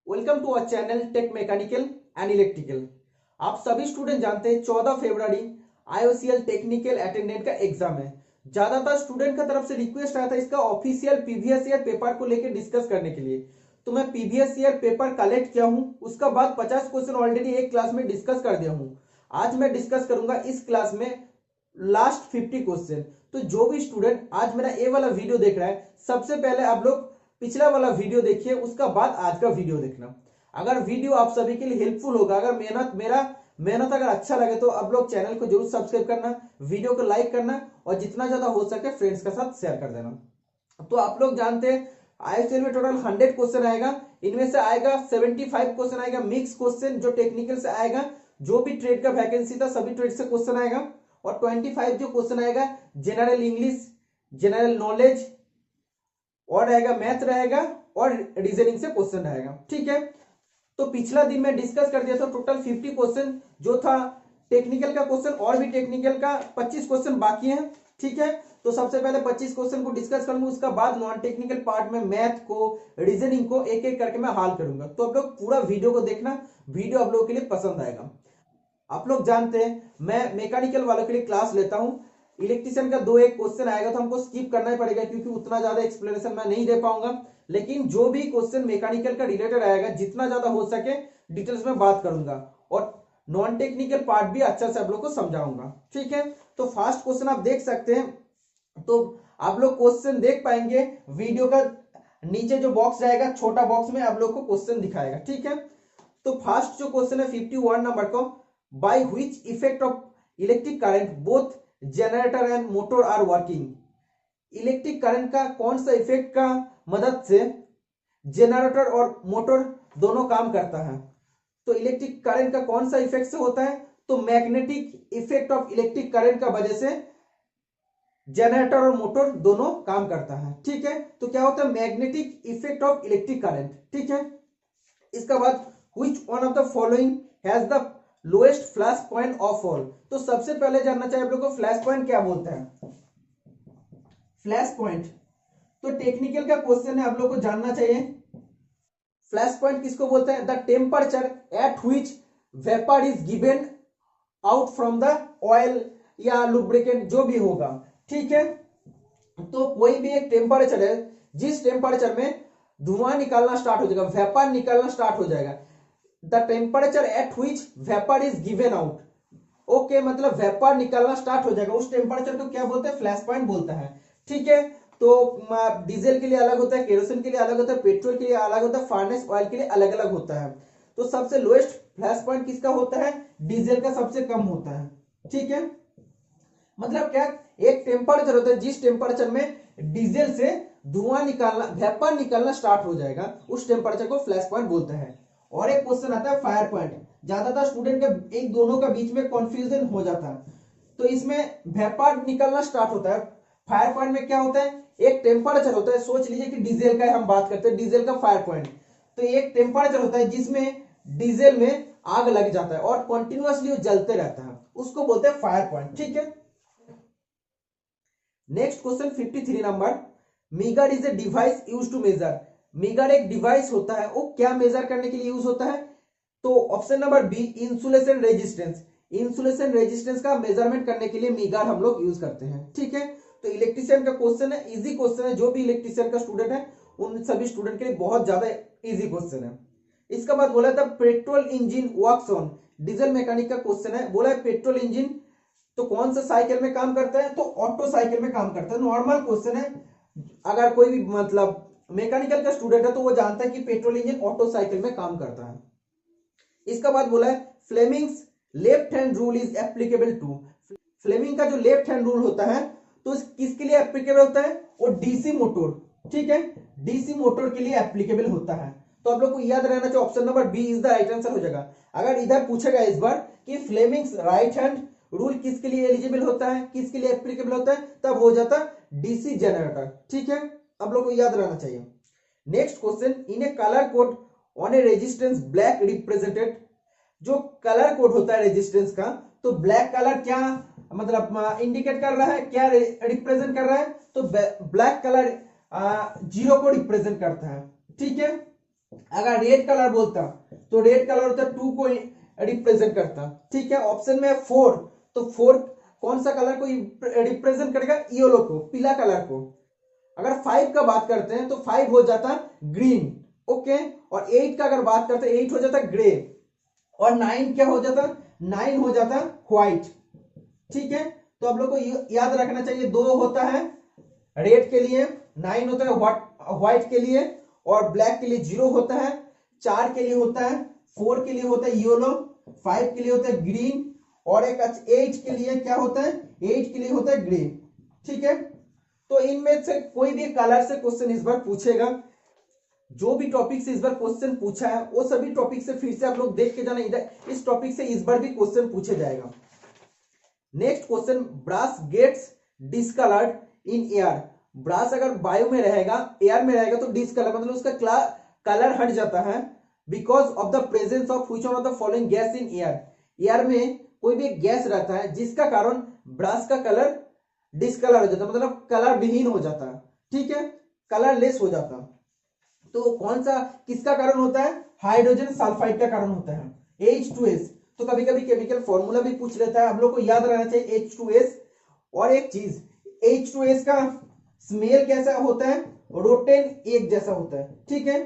Welcome to our channel tech mechanical and electrical. आप सभी student जानते हैं 14 फरवरी आईओसीएल टेक्निकल अटेंडेंट का एग्जाम है। ज्यादातर स्टूडेंट का तरफ से रिक्वेस्ट आया था इसका ऑफिशियल प्रीवियस ईयर पेपर को लेकर डिस्कस करने के लिए। तो मैं प्रीवियस ईयर पेपर कलेक्ट किया हूं, उसका बाद 50 क्वेश्चन ऑलरेडी एक क्लास में डिस्कस कर दिया हूं। आज मैं डिस्कस करूंगा इस क्लास में लास्ट 50 क्वेश्चन। तो जो भी स्टूडेंट आज मेरा ये वाला वीडियो देख रहा है, सबसे पहले आप लोग पिछला वाला वीडियो देखिए, उसका बाद आज का वीडियो देखना। अगर वीडियो आप सभी के लिए हेल्पफुल होगा, अगर मेहनत अगर अच्छा लगे तो आप लोग चैनल को जरूर सब्सक्राइब करना, वीडियो को लाइक करना और जितना ज्यादा हो सके फ्रेंड्स के साथ शेयर कर देना। तो आप लोग जानते हैं आईएसएल में टोटल 100 क्वेश्चन आएगा। इनमें से आएगा 75 क्वेश्चन आएगा मिक्स क्वेश्चन, जो टेक्निकल से आएगा। जो भी ट्रेड का वैकेंसी था सभी ट्रेड से क्वेश्चन आएगा। और 25 जो क्वेश्चन आएगा जनरल इंग्लिश, जनरल नॉलेज और रहेगा मैथ रहेगा और रीजनिंग से क्वेश्चन रहेगा। ठीक है, तो पिछला दिन में डिस्कस कर दिया था टोटल 50 क्वेश्चन जो था टेक्निकल का क्वेश्चन, और भी टेक्निकल का 25 क्वेश्चन बाकी है। ठीक है, तो सबसे पहले 25 क्वेश्चन को डिस्कस करूंगा, उसका बाद नॉन टेक्निकल पार्ट में मैथ को, रीजनिंग को एक एक करके मैं हल करूंगा। तो आप लोग पूरा वीडियो को देखना, वीडियो आप लोगों के लिए पसंद आएगा। आप लोग जानते हैं मैं मैकेनिकल वालों के लिए क्लास लेता हूं। इलेक्ट्रिशियन का 2 एक क्वेश्चन आएगा तो हमको स्किप करना ही पड़ेगा, क्योंकि उतना ज्यादा एक्सप्लेनेशन मैं नहीं दे पाऊंगा। लेकिन जो भी क्वेश्चन मैकेनिकल का रिलेटेड आएगा, जितना ज्यादा हो सके डिटेल्स में बात करूंगा और नॉन टेक्निकल पार्ट भी अच्छा से आप लोग को समझाऊंगा। ठीक है, तो फर्स्ट क्वेश्चन आप देख सकते हैं। तो आप लोग क्वेश्चन देख पाएंगे, वीडियो का नीचे जो बॉक्स रहेगा छोटा बॉक्स में आप लोग को क्वेश्चन दिखाएगा। ठीक है, तो फर्स्ट जो क्वेश्चन है 51 नंबर को, by which effect of electric current both generator and motor are working. Electric current का कौन सा इफेक्ट का मदद से जनरेटर और मोटर दोनों काम करता है। तो इलेक्ट्रिक करंट का कौन सा इफेक्ट से होता है, तो magnetic effect of electric current का वजह से जनरेटर और मोटर दोनों काम करता है। ठीक है, तो क्या होता है magnetic effect of electric current. ठीक है, इसका बाद which one of the following has the lowest flash point of all. तो सबसे पहले जानना चाहिए आप लोग को फ्लैश पॉइंट क्या बोलते हैं। फ्लैश पॉइंट तो टेक्निकल का क्वेश्चन है, आप लोग को जानना चाहिए फ्लैश पॉइंट किसको बोलते हैं। The temperature at which vapour is given out from the oil या लुब्रिकेंट जो भी होगा। ठीक है, तो कोई भी एक टेम्परेचर है जिस टेम्परेचर में धुआं निकालना स्टार्ट हो जाएगा, वेपर निकालना स्टार्ट हो जाएगा। The temperature at which vapour is given out. Okay, मतलब वेपर निकलना स्टार्ट हो जाएगा, उस टेम्परेचर को क्या बोलते हैं, फ्लैश पॉइंट बोलता है। ठीक है, तो डीजल के लिए अलग होता है, केरोसिन के लिए अलग होता है, पेट्रोल के लिए अलग होता है, फर्नेस ऑयल के लिए अलग अलग होता है। तो सबसे लोएस्ट फ्लैश पॉइंट किसका होता है, डीजल का सबसे कम होता है। ठीक है, मतलब क्या, एक टेम्परेचर होता है जिस टेम्परेचर में डीजल से धुआं निकालना, वेपर निकलना स्टार्ट हो जाएगा, उस टेम्परेचर को फ्लैश पॉइंट बोलते हैं। और एक क्वेश्चन आता है फायर पॉइंट। ज्यादातर स्टूडेंट के एक दोनों का बीच में कंफ्यूजन हो जाता है। तो इसमें वेपर निकलना स्टार्ट होता है, फायर पॉइंट में क्या होता है, एक टेम्परेचर होता है। सोच लीजिए कि डीजल का हम बात करते हैं, डीजल का फायर पॉइंट। तो एक टेम्परेचर होता है जिसमें डीजल में आग लग जाता है और कंटिन्यूअसली वो जलते रहता है, उसको बोलते हैं फायर पॉइंट। ठीक है, next question 53 number, megger is a device use to measure. Megger एक डिवाइस होता है, वो क्या मेजर करने के लिए यूज होता है। तो option number B, insulation resistance. Insulation resistance का मेजरमेंट करने के लिए मीगर हम लोग यूज करते हैं। ठीक है, तो इलेक्ट्रिशियन का क्वेश्चन है, इजी क्वेश्चन है। जो भी इलेक्ट्रिशियन का स्टूडेंट है उन सभी स्टूडेंट के लिए बहुत ज्यादा इजी क्वेश्चन है। इसका बाद बोला था petrol engine works on. Diesel mechanic का क्वेश्चन है, बोला है पेट्रोल इंजन तो कौन सा साइकिल में काम करता है, तो ऑटो साइकिल में काम करता है। नॉर्मल क्वेश्चन है, अगर कोई भी मतलब मैकेनिकल का स्टूडेंट है तो वो जानता है कि पेट्रोल इंजन ऑटो साइकिल में काम करता है। इसका बाद बोला है Fleming's left hand rule is applicable to. Fleming का जो लेफ्ट हैंड रूल होता है तो किसके लिए एप्लीकेबल होता है, वो डीसी मोटर। ठीक है, डीसी मोटर के लिए एप्लीकेबल होता है। तो आप लोग को याद रहना चाहिए option number B is the right answer हो जाएगा। अगर इधर पूछेगा इस बार कि फ्लेमिंग्स राइट हैंड रूल किसके लिए एलिजिबल होता है, किसके लिए एप्लीकेबल होता है, तब हो जाता डीसी जनरेटर। ठीक है, आप लोग को याद रहना चाहिए। Next question, in A colour code on A resistance black represented. जो कलर कोड होता है रेजिस्टेंस का, तो ब्लैक कलर क्या मतलब इंडिकेट कर रहा है, क्या रिप्रेजेंट कर रहा है, तो ब्लैक कलर जीरो को रिप्रेजेंट करता है। ठीक है, अगर रेड कलर बोलता तो रेड कलर होता 2 को रिप्रेजेंट करता, ठीक है। ऑप्शन में 4, तो 4 कौन सा कलर को रिप्रेजेंट करेगा? येलो को, पीला कलर को। अगर 5 का बात करते हैं तो 5 हो जाता ग्रीन, ओके। और 8 का अगर बात करते हैं 8 हो जाता ग्रे, और 9 क्या हो जाता? 9 हो जाता व्हाइट, ठीक है। तो आप लोग को याद रखना चाहिए, 2 होता है रेड के लिए, 9 होता है व्हाइट के लिए, और ब्लैक के लिए 0 होता है, 4 के लिए होता है, 4 के लिए होता है येलो, 5 के लिए होता है ग्रीन, और एक 8 के लिए क्या होता है? 8 के लिए होता है ग्रे, ठीक है। तो इनमें से कोई भी कलर से क्वेश्चन इस बार पूछेगा, जो भी टॉपिक से इस बार क्वेश्चन पूछा है वो सभी टॉपिक से फिर से आप लोग देख के जाना, इधर इस टॉपिक से इस बार भी क्वेश्चन पूछे जाएगा। Next question, brass gets discoloured in air. Brass अगर वायु में रहेगा, एयर में रहेगा, तो डिस्कलर मतलब उसका कलर हट जाता है, because of the presence of which one of the following gas in air. Air में कोई भी गैस रहता है जिसका कारण ब्रास का कलर डिस्कलर हो जाता है, मतलब कलर विहीन हो जाता है, ठीक है, कलर लेस हो जाता है। तो कौन सा किसका कारण होता है? हाइड्रोजन सल्फाइड का कारण होता है, H2S। तो कभी कभी केमिकल फॉर्मूला भी पूछ लेता है, हम लोग को याद रहना चाहिए H2S। और एक चीज, H2S का स्मेल कैसा होता है? रोटेन एक जैसा होता है, ठीक है।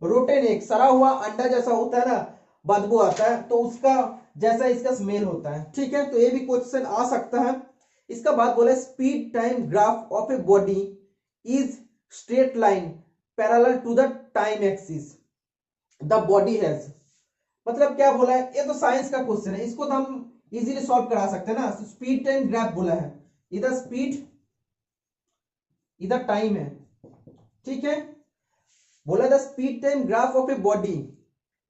रोटेन एक सड़ा हुआ अंडा जैसा होता है ना, बदबू आता है, तो उसका जैसा इसका स्मेल होता है, ठीक है। तो ये भी क्वेश्चन आ सकता है। इसका बात बोला, speed time graph of a body is straight line parallel to the time axis the body has. मतलब क्या बोला है? ये तो साइंस का क्वेश्चन है, इसको तो हम इजीली सॉल्व करा सकते हैं ना। स्पीड टाइम ग्राफ बोला है, इधर स्पीड इधर टाइम है, ठीक है। बोला the speed time graph of a body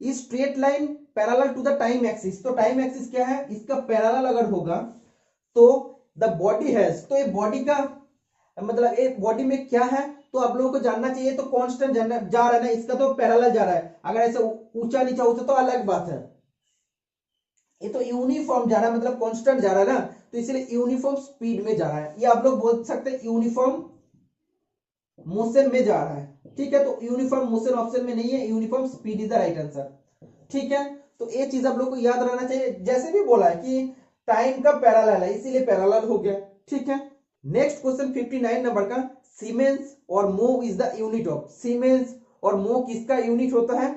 is straight line parallel to the time axis. तो टाइम एक्सिस क्या है? इसका पैरेलल अगर होगा तो द बॉडी हैज, तो ये बॉडी का मतलब एक बॉडी में क्या है, तो आप लोगों को जानना चाहिए। तो कांस्टेंट जा रहा है ना, इसका तो पैरेलल जा रहा है। अगर ऐसे ऊंचा नीचा होता तो अलग बात है, ये तो यूनिफॉर्म जा रहा है, मतलब कांस्टेंट जा रहा है ना, तो इसलिए यूनिफॉर्म स्पीड में जा रहा है। ये आप लोग बोल सकते हैं यूनिफॉर्म मोशन में जा रहा है, ठीक है। तो यूनिफॉर्म मोशन ऑप्शन में नहीं है, uniform speed is the right answer, ठीक है। तो ये चीज आप लोग को याद रहना चाहिए। जैसे भी बोला है कि टाइम का पैरेलल है, इसीलिए पैरेलल हो गया, ठीक है। नेक्स्ट क्वेश्चन 59 नंबर का, सीमेंस और मो is the unit of. Siemens और मो किसका यूनिट होता है?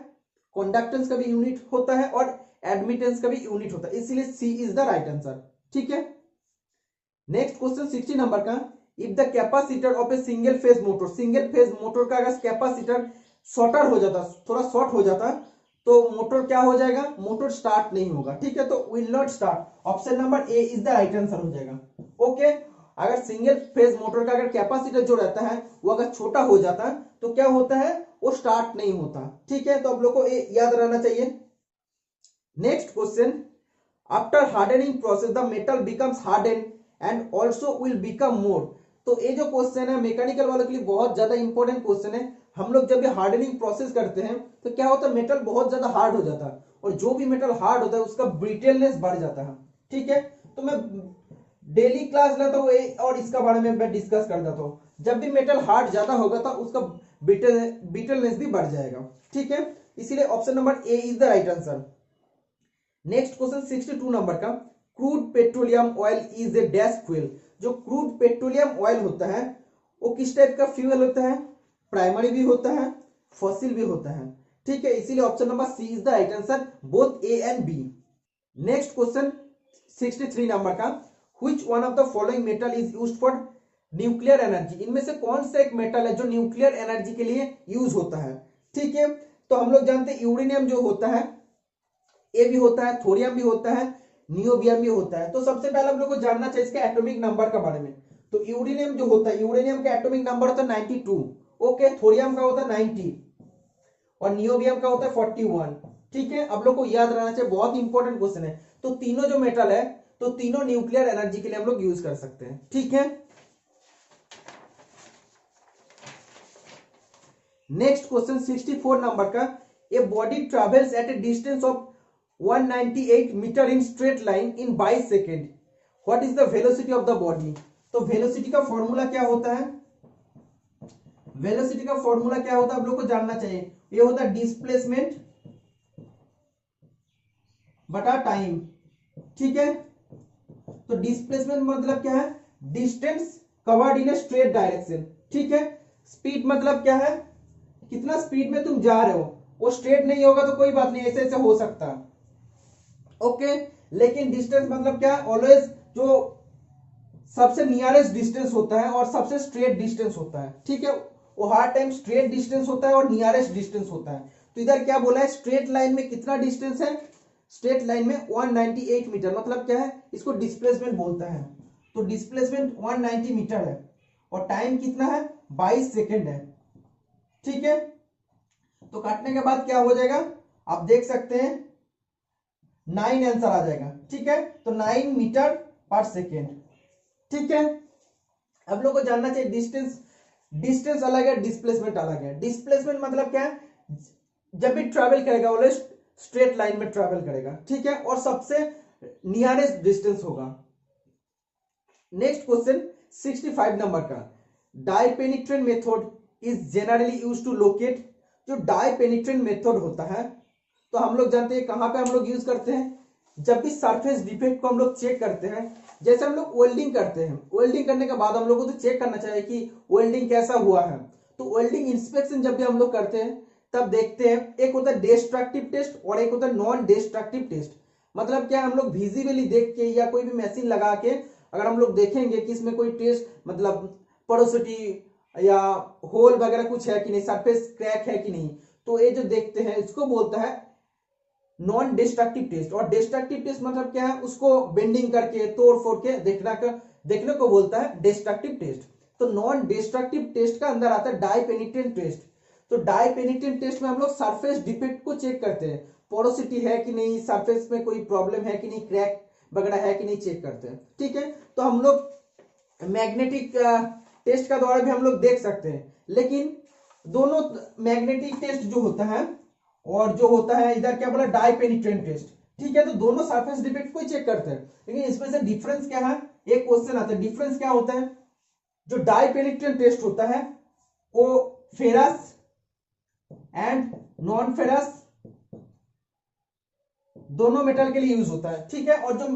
कंडक्टेंस का भी यूनिट होता है और एडमिटेंस का भी यूनिट होता है, इसीलिए सी इज द राइट आंसर, ठीक है। नेक्स्ट क्वेश्चन 60 नंबर का, if the capacitor of a single phase motor, single phase motor का अगर कैपेसिटर शॉर्टर हो जाता, थोड़ा शॉर्ट हो जाता, तो मोटर क्या हो जाएगा? मोटर स्टार्ट नहीं होगा, ठीक है। तो will not start, option number A is the right answer हो जाएगा, ओके। अगर सिंगल फेज मोटर का अगर कैपेसिटर जो रहता है वो अगर छोटा हो जाता तो क्या होता है? वो स्टार्ट नहीं होता, ठीक है। तो आप लोग को ये याद रहना चाहिए। Next question, after hardening process the metal becomes harden and also will become more. तो ये जो क्वेश्चन है मैकेनिकल वालों के लिए बहुत ज्यादा इंपॉर्टेंट क्वेश्चन है। हम लोग जब भी हार्डनिंग प्रोसेस करते हैं तो क्या होता है? मेटल बहुत ज्यादा हार्ड हो जाता है, और जो भी मेटल हार्ड होता है उसका ब्रिटेलनेस बढ़ जाता है, ठीक है। तो मैं डेली क्लास लेता हूँ और इसका बारे में मैं डिस्कस कर देता हूँ। जब भी मेटल हार्ड ज्यादा होगा तो उसका ब्रिटलनेस भी बढ़ जाएगा, ठीक है। इसीलिए option number A is the right answer. Next question 62 number का, crude petroleum oil is a dash fuel. जो क्रूड पेट्रोलियम ऑयल होता है वो किस टाइप का फ्यूल होता है? प्राइमरी भी होता है, फॉसिल भी होता है, ठीक है। इसीलिए option number C is the right answer, both A and B. Next question 63 number का, which one of the following metal is used for nuclear energy. इनमें से कौन सा एक मेटल है जो न्यूक्लियर एनर्जी के लिए यूज होता है, ठीक है। तो हम लोग जानते हैं यूरेनियम जो होता है ये भी होता है, थोरियम भी होता है, नियोबियम भी होता है। तो सबसे पहले हम लोग को जानना चाहिए इसके एटॉमिक नंबर के बारे में। तो यूरेनियम जो होता है, यूरेनियम का एटॉमिक नंबर होता है 92, ओके। थोरियम का होता है 90 और नियोबियम का होता है 41, ठीक है। आप लोग को याद रहना चाहिए, बहुत इंपॉर्टेंट क्वेश्चन है। तो तीनों जो मेटल है तो तीनों न्यूक्लियर एनर्जी के लिए हम लोग यूज कर सकते हैं, ठीक है। नेक्स्ट क्वेश्चन 64 नंबर का, a body travels at a distance of 198 metre in straight line in 22 second, what is the velocity of the body. तो वेलोसिटी का फॉर्मूला क्या होता है? वेलोसिटी का फॉर्मूला क्या होता है आप लोग को जानना चाहिए, ये होता है डिस्प्लेसमेंट बटा टाइम। ठीक है, तो डिस्प्लेसमेंट मतलब क्या है, distance covered in straight direction. ठीक है, स्पीड मतलब क्या है, कितना स्पीड में तुम जा रहे हो, वो स्ट्रेट नहीं होगा तो कोई बात नहीं, ऐसे ऐसे हो सकता है। ओके, लेकिन डिस्टेंस मतलब क्या है, ऑलवेज जो सबसे नियरेस्ट डिस्टेंस होता है और सबसे स्ट्रेट डिस्टेंस होता है। ठीक है, वो हर टाइम स्ट्रेट डिस्टेंस होता है और नियरेस्ट डिस्टेंस होता है। तो इधर क्या बोला है, स्ट्रेट लाइन में कितना डिस्टेंस है, स्ट्रेट लाइन में 198 मीटर, मतलब क्या है, इसको डिस्प्लेसमेंट बोलता है। तो डिस्प्लेसमेंट 190 मीटर है और टाइम कितना है, 22 सेकेंड है। ठीक है, तो काटने के बाद क्या हो जाएगा, आप देख सकते हैं 9 आंसर आ जाएगा। ठीक है, तो 9 मीटर पर सेकेंड। ठीक है, अब लोग को जानना चाहिए डिस्टेंस, डिस्टेंस अलग है, डिस्प्लेसमेंट अलग है। डिस्प्लेसमेंट मतलब क्या है, जब भी ट्रैवल करेगा वो स्ट्रेट लाइन में ट्रैवल करेगा। ठीक है, और सबसे नियरेस्ट डिस्टेंस होगा। नेक्स्ट क्वेश्चन 65 नंबर का, dye penetrant method is generally used to locate. जो डाइपेनिट्रेंट मेथड होता है, तो हम लोग जानते हैं कहां पे हम लोग यूज करते हैं, जब भी सरफेस डिफेक्ट को हम लोग चेक करते हैं। जैसे हम लोग वेल्डिंग करते हैं, वेल्डिंग करने के बाद हम लोग को तो चेक करना चाहिए कि वेल्डिंग कैसा हुआ है। तो वेल्डिंग इंस्पेक्शन जब भी हम लोग करते हैं तब देखते हैं, एक होता है डिस्ट्रक्टिव टेस्ट और एक होता है नॉन डिस्ट्रक्टिव टेस्ट। मतलब क्या, हम लोग विजिबली देख के या कोई भी मशीन लगा के अगर हम लोग देखेंगे कि इसमें कोई टेस्ट मतलब पोरोसिटी या होल वगैरह कुछ है कि नहीं, सरफेस क्रैक है कि नहीं, तो ये जो देखते हैं इसको बोलता है नॉन डिस्ट्रक्टिव टेस्ट। और डिस्ट्रक्टिव टेस्ट मतलब क्या है, उसको बेंडिंग करके तोड़ फोड़ के देखने को बोलता है डिस्ट्रक्टिव टेस्ट। तो नॉन डिस्ट्रक्टिव टेस्ट का अंदर आता है डाइपेनिट्रेंट टेस्ट। तो डाइपेनिट्रेंट टेस्ट में हम लोग सरफेस डिफेक्ट को चेक करते हैं, पोरोसिटी है कि नहीं, सरफेस में कोई प्रॉब्लम है कि नहीं, क्रैक वगैरह है कि नहीं, चेक करते हैं। ठीक है, तो हम लोग मैग्नेटिक टेस्ट का द्वारा भी हम लोग देख सकते हैं, लेकिन दोनों मैग्नेटिक टेस्ट जो होता है और जो होता है इधर क्या बोला, डाइपेनिट्रेंट टेस्ट। ठीक है, तो दोनों सरफेस डिफेक्ट को चेक करते हैं, लेकिन इसमें से डिफरेंस क्या है, एक क्वेश्चन आता है डिफरेंस क्या होता है। जो डाइपेनिट्रेंट टेस्ट होता है वो फेरस एंड नॉन फेरस दोनों मेटल के लिए यूज होता है। ठीक है, और जो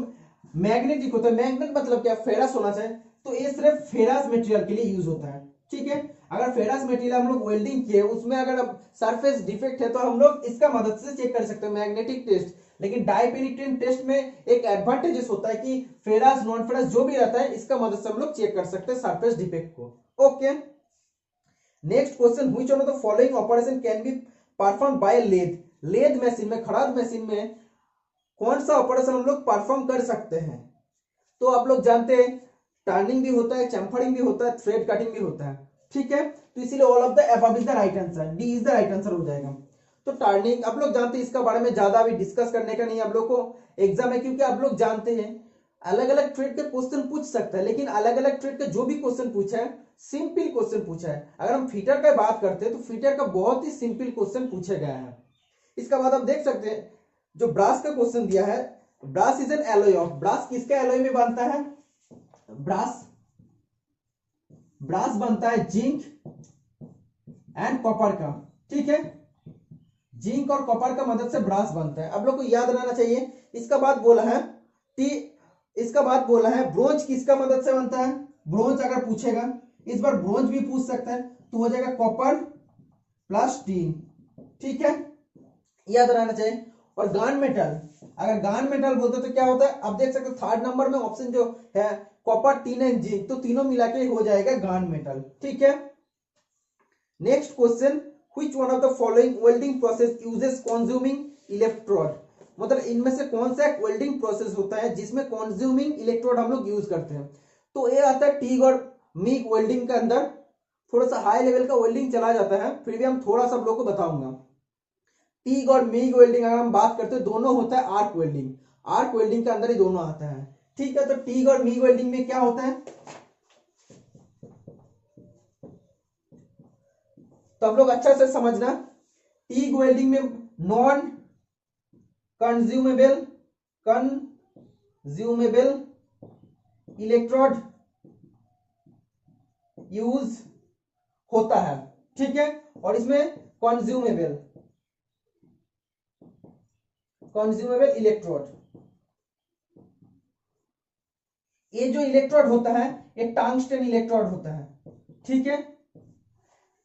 मैग्नेटिक होता है, मैग्नेट मतलब क्या, फेरस होना चाहिए, तो ये सिर्फ फेरस मटेरियल के लिए यूज होता है। ठीक है, अगर फेरस मटेरियल हम लोग वेल्डिंग किए उसमें अगर अब सरफेस डिफेक्ट है तो हम लोग इसका मदद से चेक कर सकते हैं, मैग्नेटिक टेस्ट। लेकिन डाइपेनिट्रेंट टेस्ट में एक एडवांटेजेस होता है कि फेरस नॉन फेरस जो भी रहता है इसका मदद से हम लोग चेक कर सकते हैं सरफेस डिफेक्ट को। Okay, next question, which one of the following operation can be perform by lathe. Lathe machine में, खराद मशीन में कौन सा ऑपरेशन हम लोग परफॉर्म कर सकते हैं। तो आप लोग जानते हैं टर्निंग भी होता है, चैम्फरिंग भी होता है, थ्रेड कटिंग भी होता है। ठीक है, तो इसीलिए all of the above is the right answer, D is the right answer हो जाएगा। तो टर्निंग आप लोग जानते हैं, इसका बारे में ज्यादा अभी डिस्कस करने का नहीं आप लोग को एग्जाम है, क्योंकि आप लोग जानते हैं अलग अलग ट्रेड के क्वेश्चन पूछ सकता है, लेकिन अलग अलग ट्रेड का जो भी क्वेश्चन पूछा है सिंपल क्वेश्चन पूछा है। अगर हम फीटर का बात करते हैं तो फीटर का बहुत ही सिंपल क्वेश्चन पूछा गया है। इसका बाद आप देख सकते हैं जो ब्रास का क्वेश्चन दिया है, brass is an alloy of, brass किसका एलॉय में बनता है, ब्रास ब्रास बनता है जिंक एंड कॉपर का। ठीक है, जिंक और कॉपर का मदद से ब्रास बनता है, आप लोग को याद रहना चाहिए। इसका बाद बोला है टी, इसका बाद बोला है ब्रोंज किसका मदद से बनता है, ब्रोंज अगर पूछेगा इस बार ब्रोंज भी पूछ सकता है, तो हो जाएगा कॉपर प्लस टीन। ठीक है, याद रहना चाहिए। और गान मेटल, अगर गान मेटल बोलते तो क्या होता है, आप देख सकते हो थर्ड नंबर में ऑप्शन जो है कॉपर टीन एंड जिंक, तो तीनों मिला के हो जाएगा गान मेटल। ठीक है, next question, which one of the following welding process uses consuming electrode. मतलब इनमें से कौन सा एक वेल्डिंग प्रोसेस होता है जिसमें कंज्यूमिंग इलेक्ट्रोड हम लोग यूज करते हैं। तो ये आता है टीग और मीग वेल्डिंग के अंदर, थोड़ा सा हाई लेवल का वेल्डिंग चला जाता है, फिर भी हम थोड़ा सा आप लोग को बताऊंगा। टीग और मीग वेल्डिंग अगर हम बात करते हैं दोनों होता है आर्क वेल्डिंग, आर्क वेल्डिंग के अंदर ही दोनों आता है। ठीक है, तो टीग और मीग वेल्डिंग में क्या होता है, तो आप लोग अच्छा से समझना। टीग वेल्डिंग में non consumable consumable electrode use होता है। ठीक है। और इसमें कंज्यूमेबल इलेक्ट्रोड, ये जो इलेक्ट्रोड होता है ये टंगस्टन इलेक्ट्रोड होता है, ठीक है,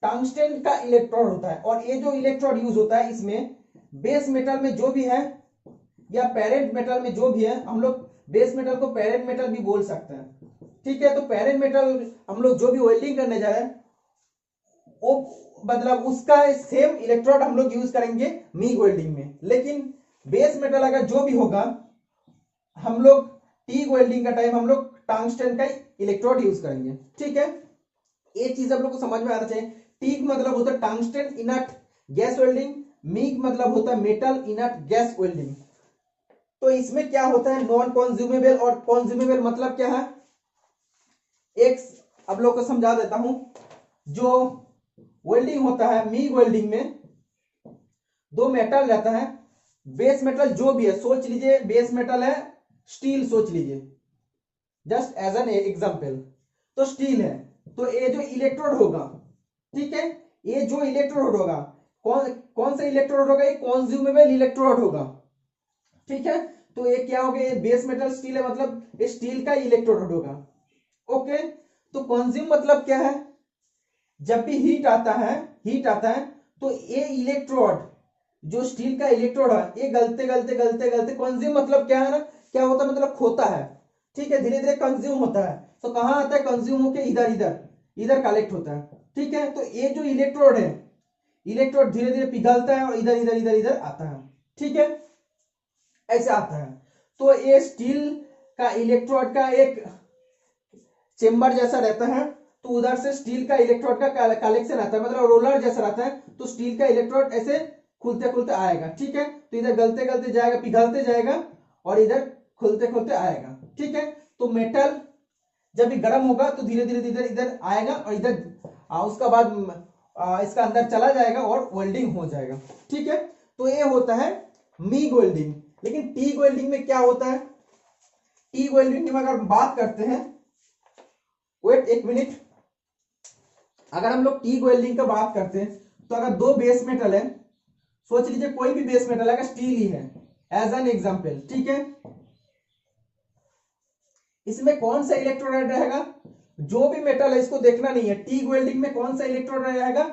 टंगस्टन का इलेक्ट्रोड होता है। और ये जो इलेक्ट्रोड यूज होता है इसमें बेस मेटल में जो भी है या पेरेंट मेटल में जो भी है, हम लोग बेस मेटल को पेरेंट मेटल भी बोल सकते हैं, ठीक है। तो पेरेंट मेटल हम लोग जो भी वेल्डिंग करने जा रहे हैं वो मतलब उसका सेम इलेक्ट्रोड हम लोग यूज करेंगे मीग वेल्डिंग में। लेकिन बेस मेटल अगर जो भी होगा हम लोग टीग वेल्डिंग का टाइम हम लोग टंगस्टन का इलेक्ट्रोड यूज करेंगे, ठीक है। ये चीज आप लोग को समझ में आना चाहिए। टीग मतलब होता है टंगस्टन इनर्ट गैस वेल्डिंग, मीग मतलब होता है मेटल इनर्ट गैस वेल्डिंग। तो इसमें क्या होता है नॉन कंज्यूमेबल और कंज्यूमेबल मतलब क्या है, एक अब लोग को समझा देता हूं। जो वेल्डिंग होता है मीग वेल्डिंग में दो मेटल रहता है, बेस मेटल जो भी है, सोच लीजिए बेस मेटल है स्टील, सोच लीजिए जस्ट एज एन एग्जांपल, तो स्टील है। तो ये जो इलेक्ट्रोड होगा, ठीक है, ये जो इलेक्ट्रोड होगा कौन कौन सा इलेक्ट्रोड होगा, ये कंज्यूमेबल इलेक्ट्रोड होगा, ठीक है। तो ये क्या हो गया, ये बेस मेटल स्टील है मतलब ये स्टील का इलेक्ट्रोड होगा, ओके। तो कंज्यूम मतलब क्या है, जब भी हीट आता है तो ये इलेक्ट्रोड जो स्टील का इलेक्ट्रोड है ये गलते गलते गलते गलते कंज्यूम मतलब क्या है ना, क्या होता है मतलब खोता है, ठीक है, धीरे धीरे कंज्यूम होता है। तो कहां आता है, कंज्यूम होके इधर इधर इधर कलेक्ट होता है, ठीक है। तो ये जो इलेक्ट्रोड है, इलेक्ट्रोड धीरे धीरे पिघलता है और इधर इधर इधर इधर आता है, ठीक है, ऐसे आता है। तो ये स्टील का इलेक्ट्रोड का एक चेम्बर जैसा रहता है, तो उधर से स्टील का इलेक्ट्रोड का कलेक्शन आता है, मतलब रोलर जैसा रहता है। तो स्टील का इलेक्ट्रोड ऐसे खुलते खुलते आएगा, ठीक है। तो इधर गलते गलते जाएगा, पिघलते जाएगा और इधर खुलते खुलते आएगा, ठीक है। तो मेटल जब भी गर्म होगा तो धीरे धीरे इधर इधर आएगा और इधर उसका बाद इसका अंदर चला जाएगा और वेल्डिंग हो जाएगा, ठीक है। तो ये होता है मीग वेल्डिंग। लेकिन टीग वेल्डिंग में क्या होता है, टीग वेल्डिंग में अगर बात करते हैं, वेट एक मिनट, अगर हम लोग टीग वेल्डिंग का बात करते हैं तो अगर दो बेस मेटल है, सोच लीजिए कोई भी बेस मेटल अगर स्टील ही है एज एन एग्जांपल, ठीक है, इसमें कौन सा इलेक्ट्रोड रहेगा, जो भी मेटल है इसको देखना नहीं है, टीग वेल्डिंग में कौन सा इलेक्ट्रोड रहेगा,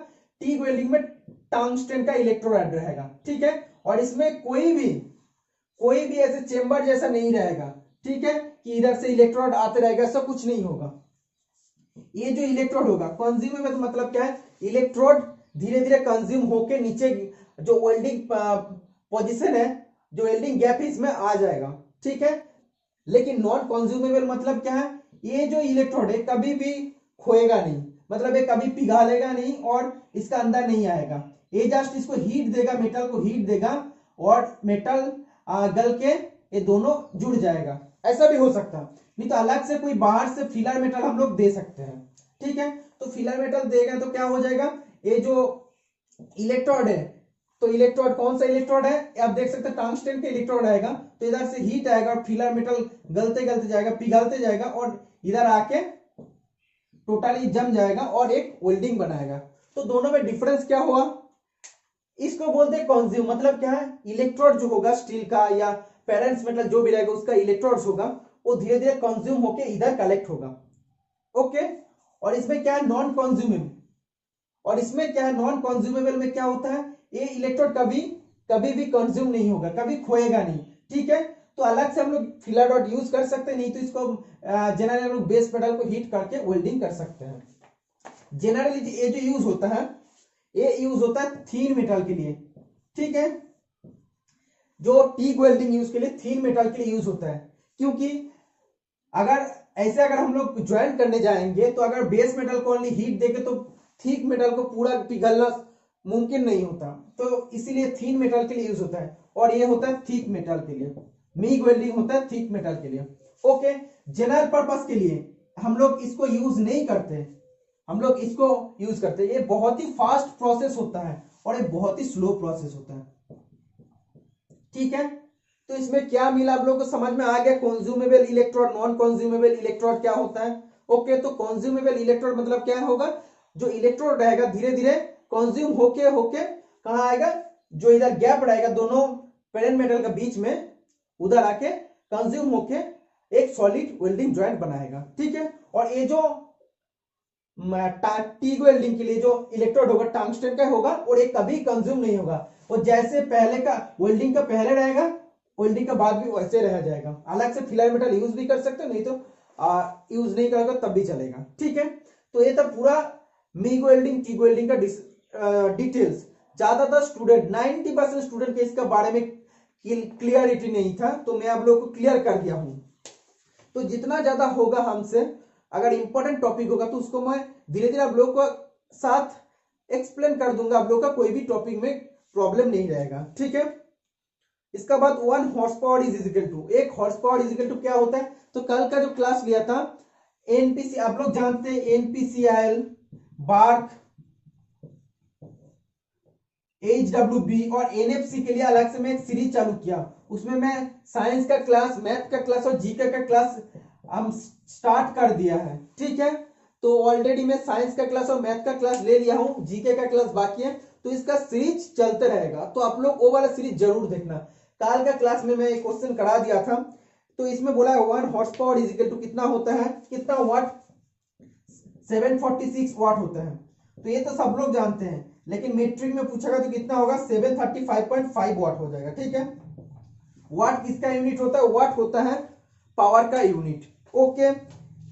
टीग वेल्डिंग में टंगस्टन का इलेक्ट्रोड रहेगा, ठीक है। और इसमें कोई भी ऐसे चेंबर जैसा नहीं रहेगा, ठीक है, कि इधर से इलेक्ट्रोड आते रहेगा, सब कुछ नहीं होगा। ये जो इलेक्ट्रोड होगा कंज्यूमेबल मतलब क्या है, इलेक्ट्रोड धीरे धीरे कंज्यूम होके नीचे जो वेल्डिंग पोजीशन है, जो वेल्डिंग गैप है इसमें आ जाएगा, ठीक है। लेकिन नॉन कंज्यूमेबल मतलब क्या है, ये जो इलेक्ट्रोड है कभी भी खोएगा नहीं, मतलब ये कभी पिघलेगा नहीं और इसका अंदर नहीं आएगा, ये जस्ट इसको हीट देगा, मेटल को हीट देगा और मेटल गल के ये दोनों जुड़ जाएगा। ऐसा भी हो सकता है, नहीं तो अलग से कोई बाहर से फिलर मेटल हम लोग दे सकते हैं, ठीक है। तो फिलर मेटल देगा तो क्या हो जाएगा, ये जो इलेक्ट्रोड है, तो इलेक्ट्रोड कौन सा इलेक्ट्रोड है, आप देख सकते हैं टंगस्टन के इलेक्ट्रोड आएगा, तो इधर से हीट आएगा और फिलर मेटल गलते गलते जाएगा, पिघलते जाएगा और इधर आके टोटली जम जाएगा और एक वेल्डिंग बनाएगा। तो दोनों में डिफरेंस क्या हुआ, इसको बोलते हैं कंज्यूम, मतलब क्या है, इलेक्ट्रोड जो होगा स्टील का या पेरेंट्स मेटल जो भी रहेगा उसका इलेक्ट्रोड्स होगा वो धीरे धीरे कंज्यूम होके इधर कलेक्ट होगा, ओके। और इसमें क्या है नॉन कंज्यूमेबल, और इसमें क्या है नॉन कंज्यूमेबल में क्या होता है, ये इलेक्ट्रोड कभी भी कंज्यूम नहीं होगा, कभी खोएगा नहीं, ठीक है। तो अलग से हम लोग फिलर डॉट यूज कर सकते हैं, नहीं तो इसको जनरली हम लोग बेस मेटल को हीट करके वेल्डिंग कर सकते हैं। जनरली ये जो यूज होता है ये यूज होता है थीन मेटल के लिए, ठीक है, जो टीग वेल्डिंग यूज के लिए थीन मेटल के लिए यूज होता है। क्योंकि अगर हम लोग ज्वाइन करने जाएंगे तो अगर बेस मेटल को ओनली हीट देंगे तो थिक मेटल को पूरा पिघलना मुमकिन नहीं होता, तो इसीलिए थीन मेटल के लिए यूज होता है। और ये होता है थिक मेटल के लिए, मीग वेल्डिंग होता है थिक मेटल के लिए, ओके। जनरल पर्पस के लिए हम लोग इसको यूज नहीं करते, हम लोग इसको यूज करते हैं। ये बहुत ही फास्ट प्रोसेस होता है और ये बहुत ही स्लो प्रोसेस होता है, ठीक है। तो इसमें क्या मिला आप लोगों को समझ में आ गया, consumable electrode non consumable electrode क्या होता है, ओके। तो कंज्यूमेबल इलेक्ट्रोड मतलब क्या होगा, जो इलेक्ट्रॉन रहेगा धीरे धीरे कंज्यूम होके होके कहाँ आएगा, जो इधर गैप रहेगा दोनों पेरेंट मेटल के बीच में, उधर आके कंज्यूम होके एक सॉलिड वेल्डिंग जॉइंट बनाएगा। ठीक है, और ये जो टी वेल्डिंग के लिए जो इलेक्ट्रोड होगा टंगस्टन का होगा और ये कभी कंज्यूम नहीं होगा, और जैसे पहले का वेल्डिंग का पहले रहेगा वेल्डिंग का बाद भी वैसे रह जाएगा। अलग से फिलर मेटल यूज भी कर सकते हो, नहीं तो यूज नहीं करोगे तब भी चलेगा। ठीक है, तो ये था पूरा मिग वेल्डिंग टीग वेल्डिंग का डिटेल्स। ज्यादातर स्टूडेंट 90% स्टूडेंट के इसके बारे में क्लियरिटी नहीं था, तो मैं आप लोग को क्लियर कर दिया हूं। तो जितना ज्यादा होगा हमसे, अगर इंपॉर्टेंट टॉपिक होगा तो उसको मैं धीरे धीरे आप लोग को साथ एक्सप्लेन कर दूंगा, आप लोग का कोई भी टॉपिक में प्रॉब्लम नहीं रहेगा। ठीक है, इसका बाद 1 horsepower is equal to, 1 horsepower is equal to क्या होता है, तो कल का जो क्लास लिया था एनपीसी, आप लोग जानते हैं एनपीसीआईएल, बार्क, एचडब्ल्यूबी और एनएफसी के लिए अलग से मैं एक सीरीज चालू किया, उसमें मैं साइंस का क्लास, मैथ का क्लास और जीके का क्लास हम स्टार्ट कर दिया है। ठीक है, तो ऑलरेडी मैं साइंस का क्लास और मैथ का क्लास ले लिया हूं, जीके का क्लास बाकी है, तो इसका सीरीज चलते रहेगा, तो आप लोग वो वाला सीरीज जरूर देखना। काल का क्लास में मैं एक क्वेश्चन करा दिया था, तो इसमें बोला है 1 horsepower is equal to कितना होता है, कितना वाट, 746 वाट होता है। तो ये तो सब लोग जानते हैं, लेकिन मैट्रिक में पूछेगा तो कितना होगा, 735.5 वाट हो जाएगा। ठीक है, वाट किसका यूनिट होता है, वाट होता है पावर का यूनिट। ओके,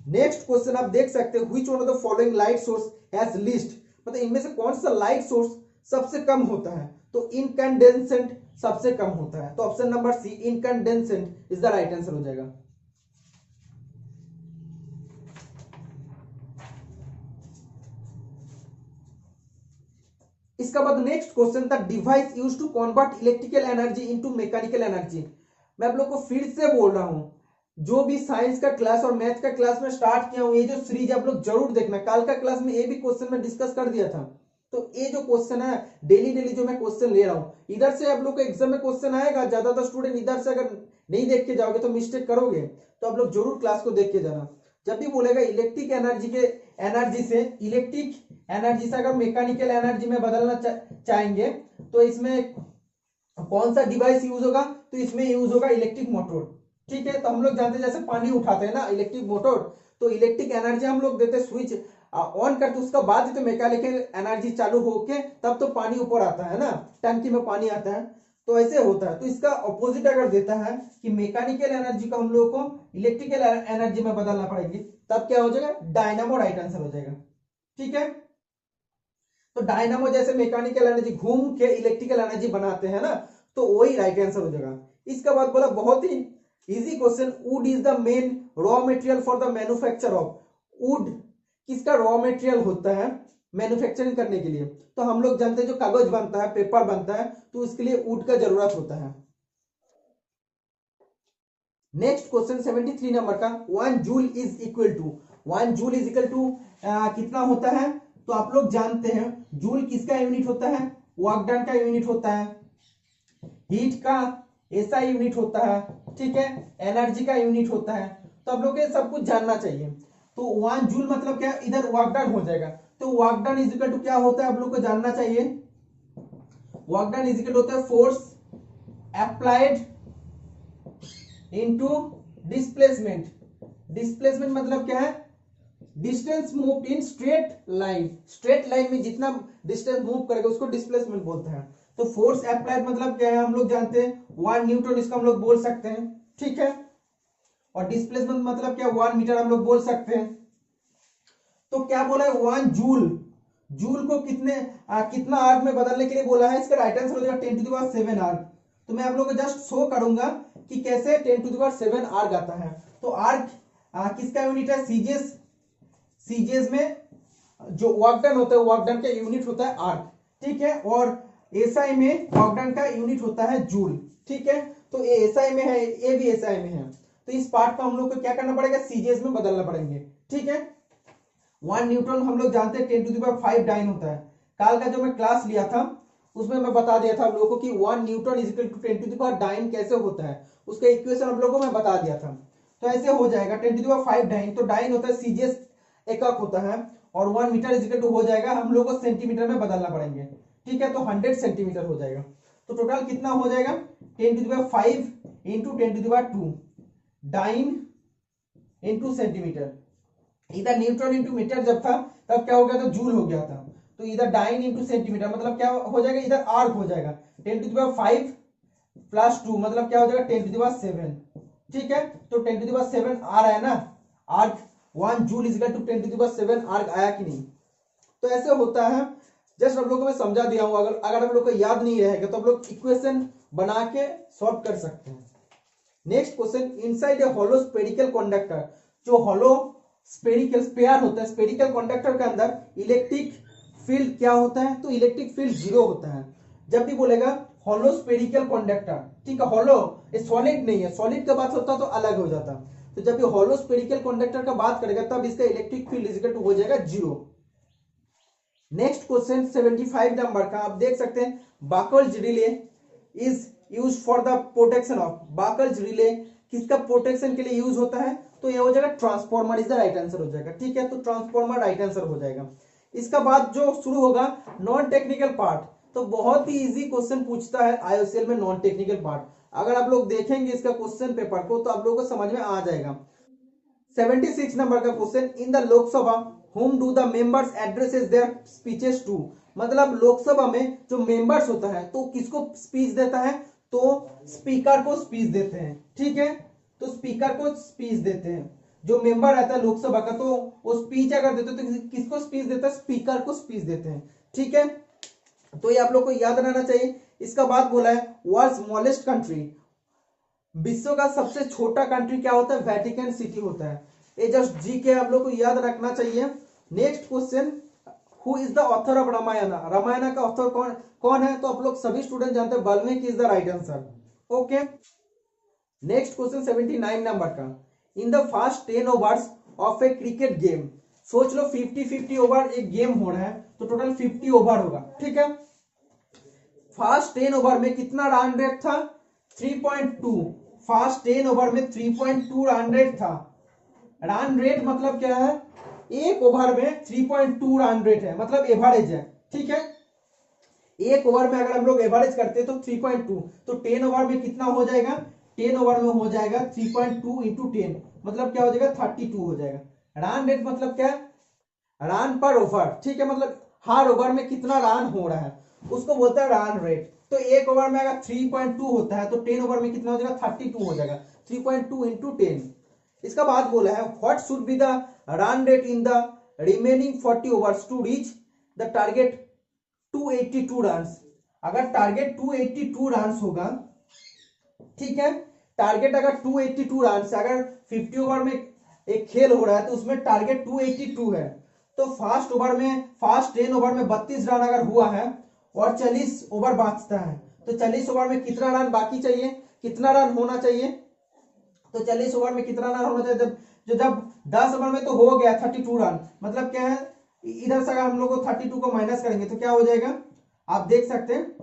नेक्स्ट क्वेश्चन आप देख सकते हैं, which one of the following light source has least, मतलब इनमें से कौन सा लाइट सोर्स सबसे कम होता है, तो इनकैंडेसेंट सबसे कम होता है, तो option number C incandescent is the right answer हो जाएगा। इसका बाद नेक्स्ट क्वेश्चन था device used to convert electrical energy into mechanical energy. मैं आप लोग को फिर से बोल रहा हूं, जो भी साइंस का क्लास और मैथ का क्लास में स्टार्ट किया हूं, ये जो सीरीज आप लोग जरूर देखना। कल का क्लास में ये भी क्वेश्चन में डिस्कस कर दिया था, तो ये जो क्वेश्चन है डेली डेली जो मैं क्वेश्चन ले रहा हूं, इधर से आप लोग को एग्जाम में क्वेश्चन आएगा। ज्यादातर स्टूडेंट इधर से अगर नहीं देख के जाओगे तो मिस्टेक करोगे, तो आप लोग जरूर क्लास को देख के जाना। जब भी बोलेगा इलेक्ट्रिक एनर्जी के एनर्जी से, इलेक्ट्रिक एनर्जी से अगर मैकेनिकल एनर्जी में बदलना चाहेंगे, तो इसमें कौन सा डिवाइस यूज होगा, तो इसमें यूज होगा इलेक्ट्रिक मोटर। ठीक है, तो हम लोग जानते हैं जैसे पानी उठाते हैं ना इलेक्ट्रिक मोटर, तो इलेक्ट्रिक एनर्जी हम लोग देते, स्विच ऑन करते, उसका बाद तो मैकेनिकल एनर्जी चालू होके तब तो पानी ऊपर आता है ना, टंकी में पानी आता है, तो ऐसे होता है। तो इसका ऑपोजिट अगर देता है कि मैकेनिकल एनर्जी को हम लोग को इलेक्ट्रिकल एनर्जी में बदलना पड़ेगी, तब क्या हो जाएगा, डायनामो राइट आंसर हो जाएगा। ठीक है, तो डायनामो जैसे मैकेनिकल एनर्जी घूम के इलेक्ट्रिकल एनर्जी बनाते हैं ना, तो वही राइट आंसर हो जाएगा। इसका बाद बोला बहुत ही easy question, wood is the main raw material for the manufacture of, wood किसका रॉ मटेरियल होता है मैन्युफैक्चरिंग करने के लिए, तो हम लोग जानते हैं जो कागज बनता है, पेपर बनता है, तो उसके लिए वुड का जरूरत होता है। नेक्स्ट क्वेश्चन 73 नंबर का, 1 joule is equal to, 1 joule is equal to कितना होता है, तो आप लोग जानते हैं जूल किसका यूनिट होता है, वर्क डन का यूनिट होता है, हीट का एसआई यूनिट होता है, ठीक है, एनर्जी का यूनिट होता है, तो आप लोग ये सब कुछ जानना चाहिए। तो 1 जूल मतलब क्या, इधर वर्क डन हो जाएगा, तो work done is equal to क्या होता है आप लोग को जानना चाहिए, वर्क डन इज इक्वल होता है force applied into displacement. Displacement मतलब क्या है, distance move in straight line, straight line में जितना डिस्टेंस मूव करेगा उसको डिस्प्लेसमेंट बोलते हैं। तो फोर्स अप्लाइड मतलब क्या है हम लोग जानते हैं 1 न्यूटन, इसको हम लोग बोल सकते हैं। ठीक है, और डिस्प्लेसमेंट मतलब क्या, 1 मीटर हम लोग बोल सकते हैं। तो क्या बोला है 1 जूल, जूल को कितना आर्ग में बदलने के लिए बोला है, इसका राइट आंसर हो जाएगा 10⁻7 आर्ग। तो मैं आप लोगों को जस्ट शो करूंगा कि कैसे 10⁻7 आर्ग आता है। तो आर्ग किसका यूनिट है, सीजीएस, सीजीएस में जो वर्क डन होता है वर्क डन का यूनिट होता है आर्ग। ठीक है, और एसआई में वर्क डन का यूनिट होता है जूल। ठीक है, तो ये एसआई में है, ये भी एसआई में है, तो इस पार्ट को हम लोग को क्या करना पड़ेगा, सीजीएस में बदलना पड़ेंगे। ठीक है, 1 न्यूटन हम लोग जानते हैं 10⁵ डाइन होता है। काल का जो मैं क्लास लिया था उसमें मैं बता दिया था हम लोगों को कि 1 newton is equal to 10⁵ dyne कैसे होता है, उसका इक्वेशन हम लोगों को मैं बता दिया था। तो ऐसे हो जाएगा 10⁵ डाइन, तो डाइन होता है सीजीएस एकक होता है, और 1 मीटर इज इक्वल टू हो जाएगा, हम लोग को सेंटीमीटर में बदलना पड़ेंगे, ठीक है, तो 100 सेंटीमीटर हो जाएगा। तो टोटल कितना हो जाएगा 10⁵ इंटू 10⁵2 डाइन इंटू सेंटीमीटर। इधर न्यूटन इंटू मीटर जब था तब क्या हो गया था, जूल हो गया था, तो इधर डाइन इंटू सेंटीमीटर मतलब क्या हो जाएगा, इधर आर्क हो जाएगा 10⁵ प्लस 2 मतलब क्या हो जाएगा 10⁵7, ठीक है। तो 10⁵7 आ रहा है ना, erg 1 joule is equal to 10⁵7 erg आया कि नहीं। तो ऐसे होता है, जस्ट आप लोगों को मैं समझा दिया हूं, अगर आप लोग को याद नहीं रहेगा तो आप लोग इक्वेशन बना के सॉल्व कर सकते हैं। Next question, inside a hollow spherical conductor, जो हॉलो स्फेरिकल स्फेयर होता है, स्फेरिकल कंडक्टर के अंदर इलेक्ट्रिक फील्ड क्या होता है, तो इलेक्ट्रिक फील्ड 0 होता है। जब भी बोलेगा हॉलो स्फेरिकल कंडक्टर, ठीक है, हॉलो सॉलिड नहीं है, सॉलिड का बात होता तो अलग हो जाता, तो जब भी हॉलो स्फेरिकल कंडक्टर का बात करेगा तब इसका electric field is equal to हो जाएगा 0। नेक्स्ट क्वेश्चन 75 नंबर का, आप देख सकते हैं, Buchholz relay is use for the protection of, Buchholz relay किसका प्रोटेक्शन के लिए यूज होता है, तो ये हो जाएगा transformer is the right answer हो जाएगा, ठीक है, तो ट्रांसफॉर्मर राइट आंसर हो जाएगा। इसका बाद जो शुरू होगा नॉन टेक्निकल पार्ट, तो बहुत ही इजी क्वेश्चन पूछता है आईओसीएल में नॉन टेक्निकल पार्ट, अगर आप लोग देखेंगे इसका क्वेश्चन पेपर को तो आप लोगों को समझ में आ जाएगा। 76 नंबर का question, in the Lok Sabha whom do the members addresses their speeches to, मतलब लोकसभा में जो मेंबर्स होता है तो किसको स्पीच देता है, तो स्पीकर को स्पीच देते हैं, ठीक है, तो स्पीकर को स्पीच देते हैं, जो मेंबर रहता है लोकसभा का तो वो स्पीच अगर देते हैं तो किसको स्पीच देता है, स्पीकर को स्पीच देते हैं, ठीक है, तो ये आप लोग को याद रहना चाहिए। इसका बाद बोला है वर्ल्ड स्मॉलेस्ट कंट्री, विश्व का सबसे छोटा कंट्री क्या होता है, वेटिकन सिटी होता है, ये जस्ट जी के आप लोग को याद रखना चाहिए। Next question, who is the author of Ramayana, Ramayana का ऑथर कौन है, तो आप लोग सभी स्टूडेंट जानते हैं Valmiki is the right answer, okay. Next question 79 number का, in the first 10 overs of a cricket game, सोच लो 50-50 ओवर एक गेम हो रहा है तो टोटल 50 ओवर होगा, ठीक है, फर्स्ट 10 ओवर में कितना रन रेट था 3.2, फर्स्ट 10 ओवर में 3.2 रन रेट था, रन रेट मतलब क्या है, एक ओवर में 3.2 रन रेट है, मतलब एवरेज है, ठीक है, एक ओवर में अगर हम लोग एवरेज करते हैं तो 3.2, तो 10 ओवर में कितना हो जाएगा, 10 ओवर में हो जाएगा 3.2 इंटू 10 मतलब क्या हो जाएगा 32 हो जाएगा। रन रेट मतलब क्या है, रन पर ओवर, ठीक है, मतलब हर ओवर में कितना रन हो रहा है उसको बोलता है रन रेट। तो एक ओवर में अगर 3.2 होता है तो 10 ओवर में कितना हो जाएगा 32 हो जाएगा, 3.2 इंटू 10। इसका बाद बोला है what should be the run rate in the remaining 40 overs to reach the target 282 runs, अगर टारगेट 282 रन्स होगा, ठीक है, टारगेट अगर 282 रन्स, अगर 50 ओवर में एक खेल हो रहा है तो उसमें टारगेट 282 है, तो फर्स्ट ओवर में फर्स्ट 10 ओवर में 32 रन अगर हुआ है और 40 ओवर बाँचता है तो 40 ओवर में कितना रन बाकी चाहिए, कितना रन होना चाहिए, तो 40 ओवर में कितना रन होना चाहिए, जब 10 ओवर में तो हो गया 32 रन, मतलब क्या है, इधर से अगर हम लोग 32 को माइनस करेंगे तो क्या हो जाएगा, आप देख सकते हैं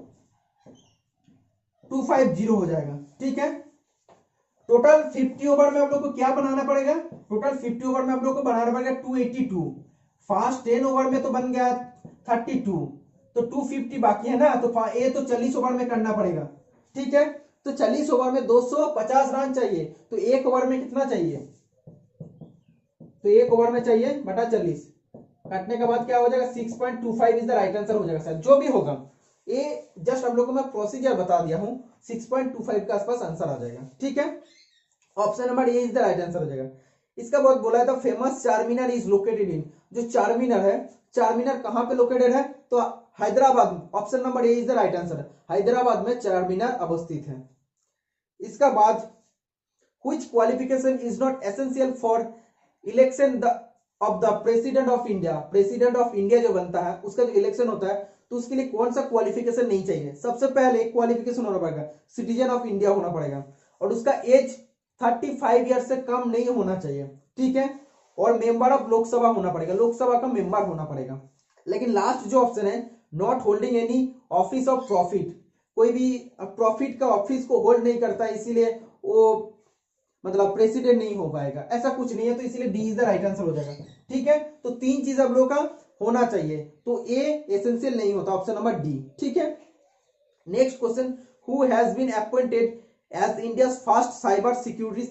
250 हो जाएगा, ठीक है। टोटल 50 ओवर में हम लोग को क्या बनाना पड़ेगा, टोटल 50 ओवर में हम लोग को बनाना पड़ेगा 282, फर्स्ट 10 ओवर में तो बन गया 32, तो 250 बाकी है ना, तो ये तो 40 ओवर में करना पड़ेगा, ठीक है, तो 40 ओवर में 250 रन चाहिए, तो एक ओवर में कितना चाहिए, तो एक ओवर में चाहिए बटा 40, काटने के बाद क्या हो जाएगा 6.25 इज द राइट आंसर हो जाएगा, सर जो भी होगा, ये जस्ट आप लोगों को मैं प्रोसीजर बता दिया हूं, 6.25 के आसपास आंसर आ जाएगा, ठीक है, option number A is the right answer हो जाएगा। इसका बहुत बोला था famous Charminar is located in, जो चारमीनार है, चारमीनार कहां पे लोकेटेड है, तो हैदराबाद में, option number A is the right answer, Hyderabad में चारमीनार अवस्थित है। इसका बाद which qualification is not essential for election of the president of India, president of India जो बनता है उसका जो इलेक्शन होता है तो उसके लिए कौन सा क्वालिफिकेशन नहीं चाहिए, सबसे पहले क्वालिफिकेशन होना पड़ेगा सिटीजन ऑफ इंडिया होना पड़ेगा, और उसका एज 35 ईयर से कम नहीं होना चाहिए, ठीक है, और मेंबर ऑफ लोकसभा होना पड़ेगा, लोकसभा का मेंबर होना पड़ेगा। लेकिन लास्ट जो ऑप्शन है not holding any office of profit, कोई भी प्रॉफिट का ऑफिस को होल्ड नहीं करता, इसीलिए वो मतलब प्रेसिडेंट नहीं हो पाएगा, ऐसा कुछ नहीं है, तो इसीलिए D is the right answer हो जाएगा। ठीक है, तो 3 चीज आप लोग का होना चाहिए, तो ए एसेंशियल नहीं होता, ऑप्शन नंबर डी। ठीक है, next question, who has been appointed as India first cyber security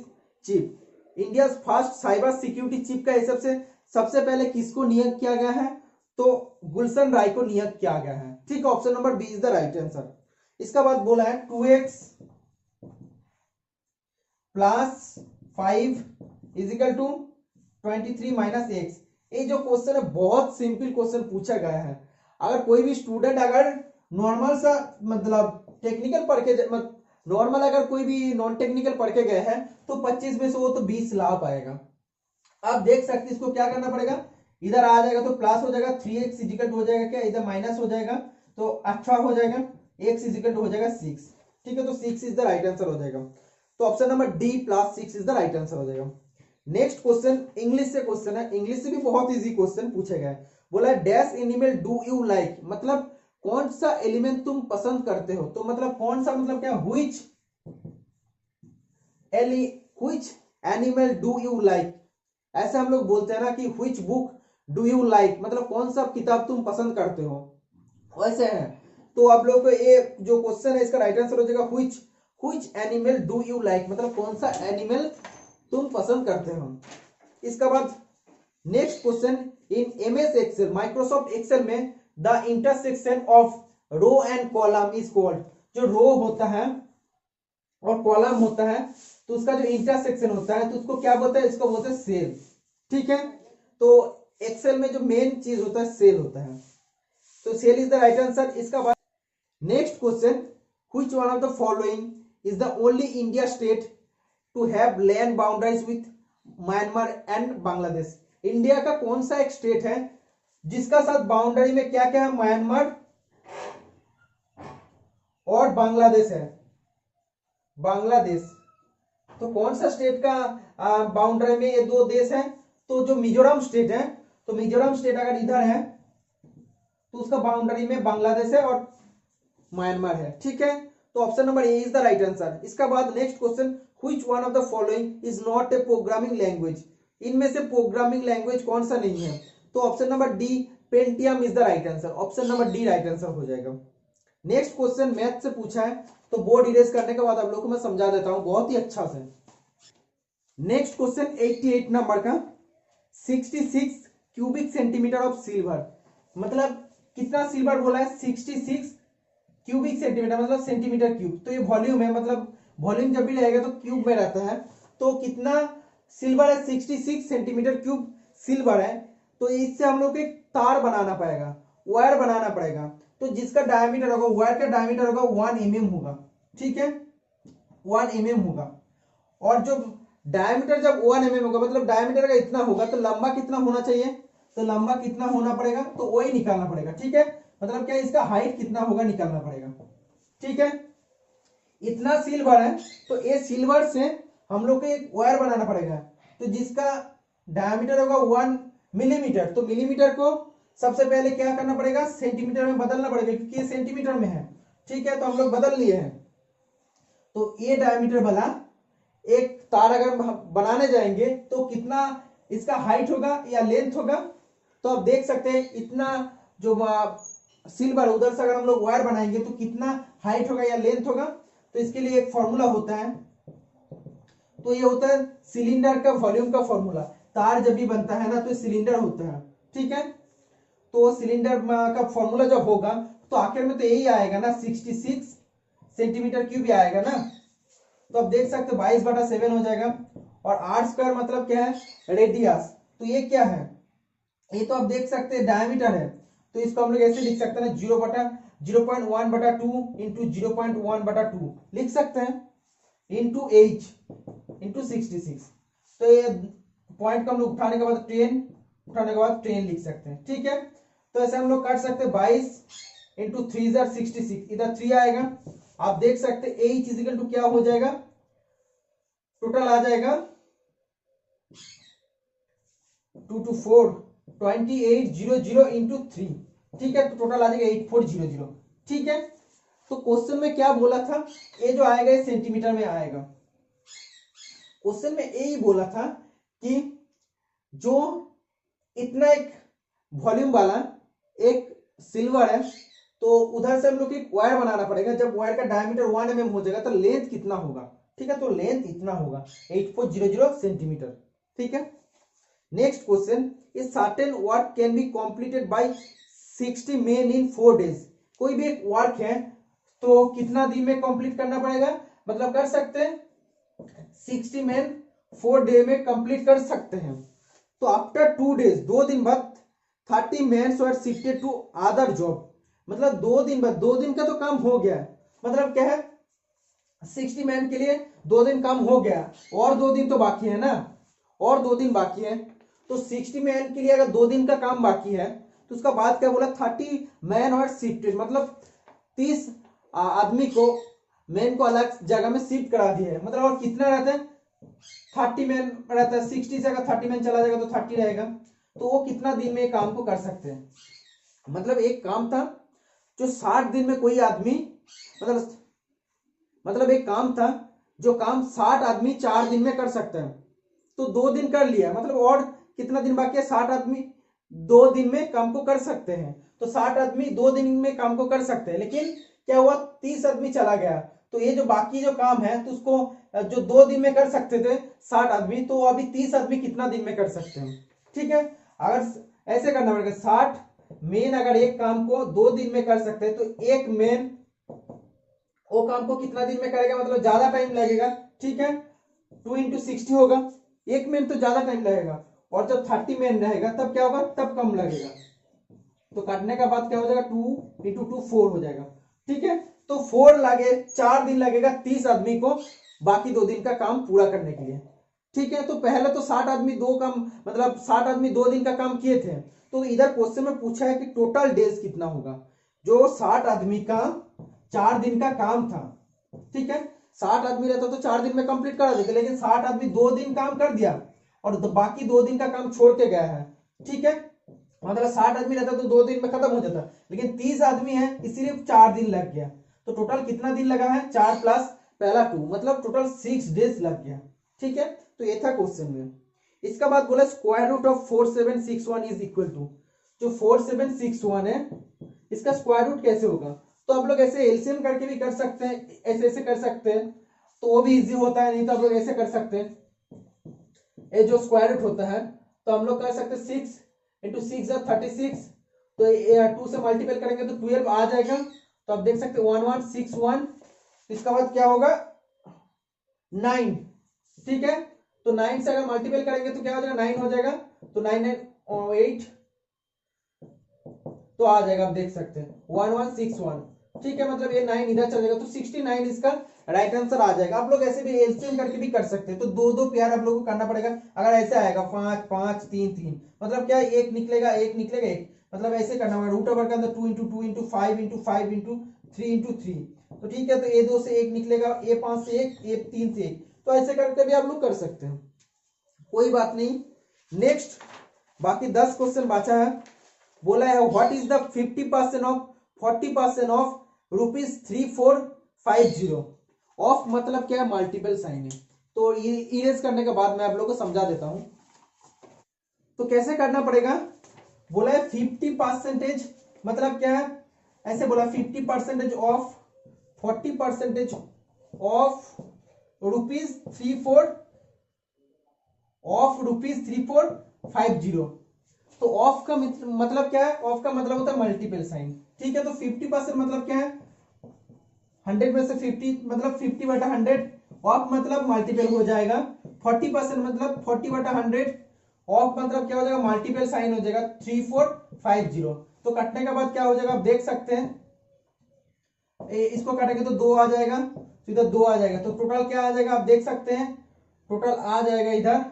chief. India first cyber security chief का हिसाब से सबसे पहले किसको नियुक्त किया गया है, तो गुलशन राय को नियुक्त किया गया है। ठीक है, option number B is the right answer. इसका बाद बोला है 2x plus 5 is equal to 23 minus X. ये जो क्वेश्चन है बहुत सिंपल क्वेश्चन पूछा गया है। अगर कोई भी स्टूडेंट अगर नॉर्मल सा मतलब टेक्निकल पढ़ के नॉर्मल अगर कोई भी नॉन टेक्निकल पढ़ के गए हैं तो 25 में से वो तो 20 ला पाएगा। आप देख सकते हैं, इसको क्या करना पड़ेगा, इधर आ जाएगा तो प्लस हो जाएगा, 3x इजिकल हो जाएगा क्या, इधर माइनस हो जाएगा तो अच्छा हो जाएगा, x इजिकल हो जाएगा 6। ठीक है, तो 6 इज द राइट आंसर हो जाएगा, तो option number D plus 6 is the right answer हो जाएगा। नेक्स्ट क्वेश्चन इंग्लिश से क्वेश्चन है, इंग्लिश से भी बहुत इजी क्वेश्चन पूछे गए। बोला dash animal do you like, मतलब कौन सा एलिमेंट तुम पसंद करते हो, तो मतलब कौन सा, मतलब क्या, which animal do you like, ऐसे हम लोग बोलते हैं ना कि which book do you like, मतलब कौन सा किताब तुम पसंद करते हो, वैसे है। तो आप लोग को ये जो क्वेश्चन है इसका राइट आंसर हो जाएगा which animal do you like, मतलब कौन सा एनिमल तुम पसंद करते हो। इसका बाद next question, in MS Excel Microsoft Excel में the intersection of row and column is called, जो रो होता है और कॉलम होता है तो उसका जो इंटरसेक्शन होता है तो उसको क्या बोलते हैं, इसको बोलते हैं सेल। ठीक है, तो एक्सेल में जो मेन चीज होता है सेल होता है, तो cell is the right answer. इसका बाद next question, which one of the following is the only India state to have land boundaries with Myanmar and Bangladesh. India का कौन सा एक स्टेट है जिसका साथ बाउंड्री में क्या क्या है, म्यांमार और बांग्लादेश है, बांग्लादेश। तो कौन सा स्टेट का बाउंड्री में ये दो देश हैं, तो जो मिजोरम स्टेट है, तो मिजोरम स्टेट अगर इधर है तो उसका बाउंड्री में बांग्लादेश है और म्यांमार है। ठीक है, तो option number A is the right answer. इसका बाद next question, which one of the following is not a programming language, इनमें से प्रोग्रामिंग लैंग्वेज कौन सा नहीं है, तो option number D Pentium is the right answer, option number D right answer हो जाएगा। नेक्स्ट क्वेश्चन मैथ से पूछा है, तो बोर्ड इरेज करने के बाद आप लोगों को मैं समझा देता हूं बहुत ही अच्छा से। नेक्स्ट क्वेश्चन 88 नंबर का, 66 क्यूबिक सेंटीमीटर ऑफ सिल्वर, मतलब कितना सिल्वर बोला है, 66 क्यूबिक सेंटीमीटर मतलब सेंटीमीटर क्यूब, तो ये वॉल्यूम है, मतलब वॉल्यूम जब भी रहेगा तो क्यूब में रहता है, तो कितना सिल्वर है, 66 सेंटीमीटर क्यूब सिल्वर है। तो इससे हम लोग को एक तार बनाना पड़ेगा, वायर बनाना पड़ेगा, तो जिसका डायमीटर होगा, वायर का डायमीटर होगा 1 mm होगा। ठीक है, 1 mm होगा, और जो डायमीटर जब 1 mm होगा मतलब डायमीटर का इतना होगा, तो लंबा कितना होना चाहिए, तो लंबा कितना होना पड़ेगा, तो वही निकालना पड़ेगा। ठीक है, मतलब क्या, इसका हाइट कितना होगा निकालना पड़ेगा। ठीक है, इतना सिल्वर है, तो ये सिल्वर से हम लोग को एक वायर बनाना पड़ेगा, तो जिसका डायमीटर होगा 1 मिलीमीटर, तो मिलीमीटर को सबसे पहले क्या करना पड़ेगा, सेंटीमीटर में बदलना पड़ेगा, क्योंकि ये सेंटीमीटर में है। ठीक है, तो हम लोग बदल लिए हैं, तो ये डायमीटर वाला एक तार अगर बनाने जाएंगे तो कितना इसका हाइट होगा या लेंथ होगा, तो आप देख सकते हैं इतना जो सिल्वर उधर से अगर हम लोग वायर बनाएंगे तो कितना हाइट होगा या लेंथ होगा, तो इसके लिए एक फॉर्मूला होता है, तो ये होता है सिलेंडर का वॉल्यूम का फॉर्मूला। तार जब भी बनता है ना तो सिलेंडर होता है। ठीक है, तो सिलेंडर का फॉर्मूला जब होगा तो आखिर में तो यही आएगा ना, 66 सेंटीमीटर क्यूब ही आएगा ना, तो आप देख सकते हो 22/7 हो जाएगा, और आर स्क्वायर मतलब क्या है, रेडियस, तो ये क्या है, ये तो आप देख सकते हैं डायमीटर है, तो इसको हम लोग ऐसे लिख सकते हैं ना, 0/1/2 इंटू 0.1/2 लिख सकते हैं, इंटू एच इंटू 66, तो ये पॉइंट को हम लोग उठाने के बाद 10 लिख सकते हैं। ठीक है, तो ऐसे हम लोग काट सकते हैं 22 इंटू 3 66, इधर 3 आएगा, आप देख सकते हैं एच इजिकल टू क्या हो जाएगा, टोटल आ जाएगा 2 to 4 2800 इंटू 3। ठीक है, तो टोटल आ जाएगा 8400। ठीक है, तो क्वेश्चन में क्या बोला था, ये जो आएगा ये सेंटीमीटर में आएगा, क्वेश्चन में यही बोला था कि जो इतना एक वॉल्यूम वाला एक सिल्वर है, तो उधर से हम लोग एक वायर बनाना पड़ेगा। जब वायर का डायमीटर 1 mm हो जाएगा तो लेंथ कितना होगा, ठीक है, तो लेंथ इतना होगा 8.00 सेंटीमीटर, ठीक है। Next question, a certain work can be completed by 60 men in 4 days। कोई भी एक वर्क है तो कितना दिन में कंप्लीट करना पड़ेगा, मतलब कर सकते हैं 60 men 4 day में कंप्लीट कर सकते हैं। तो आफ्टर 2 days, 2 दिन बाद 30 men were shifted to other job, मतलब 2 दिन बाद, 2 दिन का तो काम हो गया, मतलब क्या है 60 मैन के लिए 2 दिन काम हो गया, और 2 दिन तो बाकी है ना, और 2 दिन बाकी है। तो 60 मैन के लिए अगर 2 दिन का काम बाकी है तो उसका बाद क्या बोला, 30 मैन और शिफ्टेड, मतलब 30 आदमी को, मैन को अलग जगह में शिफ्ट करा दिया है। मतलब और कितना रहता है, 30 मैन रहता है, 60 से अगर 30 मैन चला जाएगा तो 30 रहेगा। तो वो कितना दिन में काम को कर सकते हैं, मतलब एक काम था जो 60 दिन में कोई आदमी, मतलब एक काम था जो काम 60 आदमी 4 दिन में कर सकते हैं, तो 2 दिन कर लिया, मतलब और कितना दिन बाकी है, 60 आदमी 2 दिन में काम को कर सकते हैं। तो 60 आदमी 2 दिन में काम को कर सकते हैं, लेकिन क्या हुआ 30 आदमी चला गया, तो ये जो बाकी जो काम है तो उसको जो 2 दिन में कर सकते थे 60 आदमी, तो अभी 30 आदमी कितना दिन में कर सकते हैं, ठीक है। अगर ऐसे करना पड़ेगा, 60 मेन अगर एक काम को 2 दिन में कर सकते हैं तो एक मेन वो काम को कितना दिन में करेगा, मतलब ज्यादा टाइम लगेगा, ठीक है। 2 × 60 होगा, एक मेन तो ज्यादा टाइम लगेगा, और जब 30 मेन रहेगा तब क्या होगा, तब कम लगेगा। तो काटने का बाद क्या हो जाएगा, 2 × 2 4 हो जाएगा, ठीक है। तो 4 लगे 4 दिन लगेगा 30 आदमी को बाकी 2 दिन का काम पूरा करने के लिए, ठीक है। तो पहले तो 60 आदमी 2 काम, मतलब 60 आदमी 2 दिन का काम किए थे, तो इधर क्वेश्चन में पूछा है कि टोटल डेज कितना होगा। जो 60 आदमी का 4 दिन का काम था, ठीक है, 60 आदमी रहता तो 4 दिन में कंप्लीट करा देते, लेकिन 60 आदमी 2 दिन काम कर दिया और बाकी 2 दिन का काम छोड़ के गया है, ठीक है। मतलब 60 आदमी रहता तो 2 दिन में खत्म हो जाता, लेकिन 30 आदमी है इसीलिए 4 दिन लग गया। तो टोटल कितना दिन लगा है, 4 प्लस पहला 2, मतलब टोटल 6 डेज लग गया, ठीक है। तो ये था क्वेश्चन में। इसका बाद बोला square root of 4761 is equal to, जो 4761 है इसका स्क्वायर रूट कैसे होगा। तो आप लोग ऐसे एलसीएम करके भी कर सकते हैं, ऐसे ऐसे कर सकते हैं तो वो भी इजी होता है, नहीं तो आप लोग ऐसे कर सकते हैं, ये जो स्क्वायर रूट होता है तो हम लोग कर सकते हैं 6 × 6 = 36, तो 2 से मल्टीपल करेंगे तो 12 आ जाएगा। तो आप देख सकते हैं 1161, इसका बाद क्या होगा 9, ठीक है। तो 9 से अगर मल्टीपल करेंगे तो क्या हो जाएगा, 9 हो जाएगा, तो 9 9 8 तो आ जाएगा, आप देख सकते हैं 1161, ठीक है। मतलब ये 9 इधर चलेगा तो 69 इसका राइट आंसर आ जाएगा। आप लोग ऐसे भी एलसीएम करके भी कर सकते हैं, तो 2 पेयर आप लोगों को करना पड़ेगा। अगर ऐसे आएगा 5 5 3 3, मतलब क्या एक निकलेगा एक निकलेगा एक, मतलब ऐसे करना होगा। रूट ओवर के अंदर 2 × 2 × 5 × 5 × 3 × 3, तो ठीक है। तो ए 2 से 1 निकलेगा, ए 5 से 1, ए 3 से 1, तो ऐसे करके भी आप लोग कर सकते हैं, कोई बात नहीं। नेक्स्ट बाकी 10 क्वेश्चन बचा है। बोला है what is the 50% of 40% of ₹3450। Of मतलब क्या है, मल्टीपल साइन है। तो ये इरेज करने के बाद मैं आप लोगों को समझा देता हूं। तो कैसे करना पड़ेगा, बोला है 50% मतलब क्या है, ऐसे बोला 50% ऑफ 40% ऑफ ₹3450। तो ऑफ का मतलब क्या है, ऑफ का मतलब होता है मल्टीपल साइन, ठीक है। तो 50% मतलब क्या है, 100 में से 50 मतलब 50/100, ऑफ मतलब मल्टीपल हो जाएगा। 40% मतलब 40/100, ऑफ मतलब क्या हो जाएगा, मल्टीपल साइन हो जाएगा 3450। तो कटने के बाद क्या हो जाएगा, आप देख सकते हैं, इसको काटेंगे तो 2 आ जाएगा, तो इधर 2 आ जाएगा, तो टोटल क्या आ जाएगा, आप देख सकते हैं टोटल आ जाएगा इधर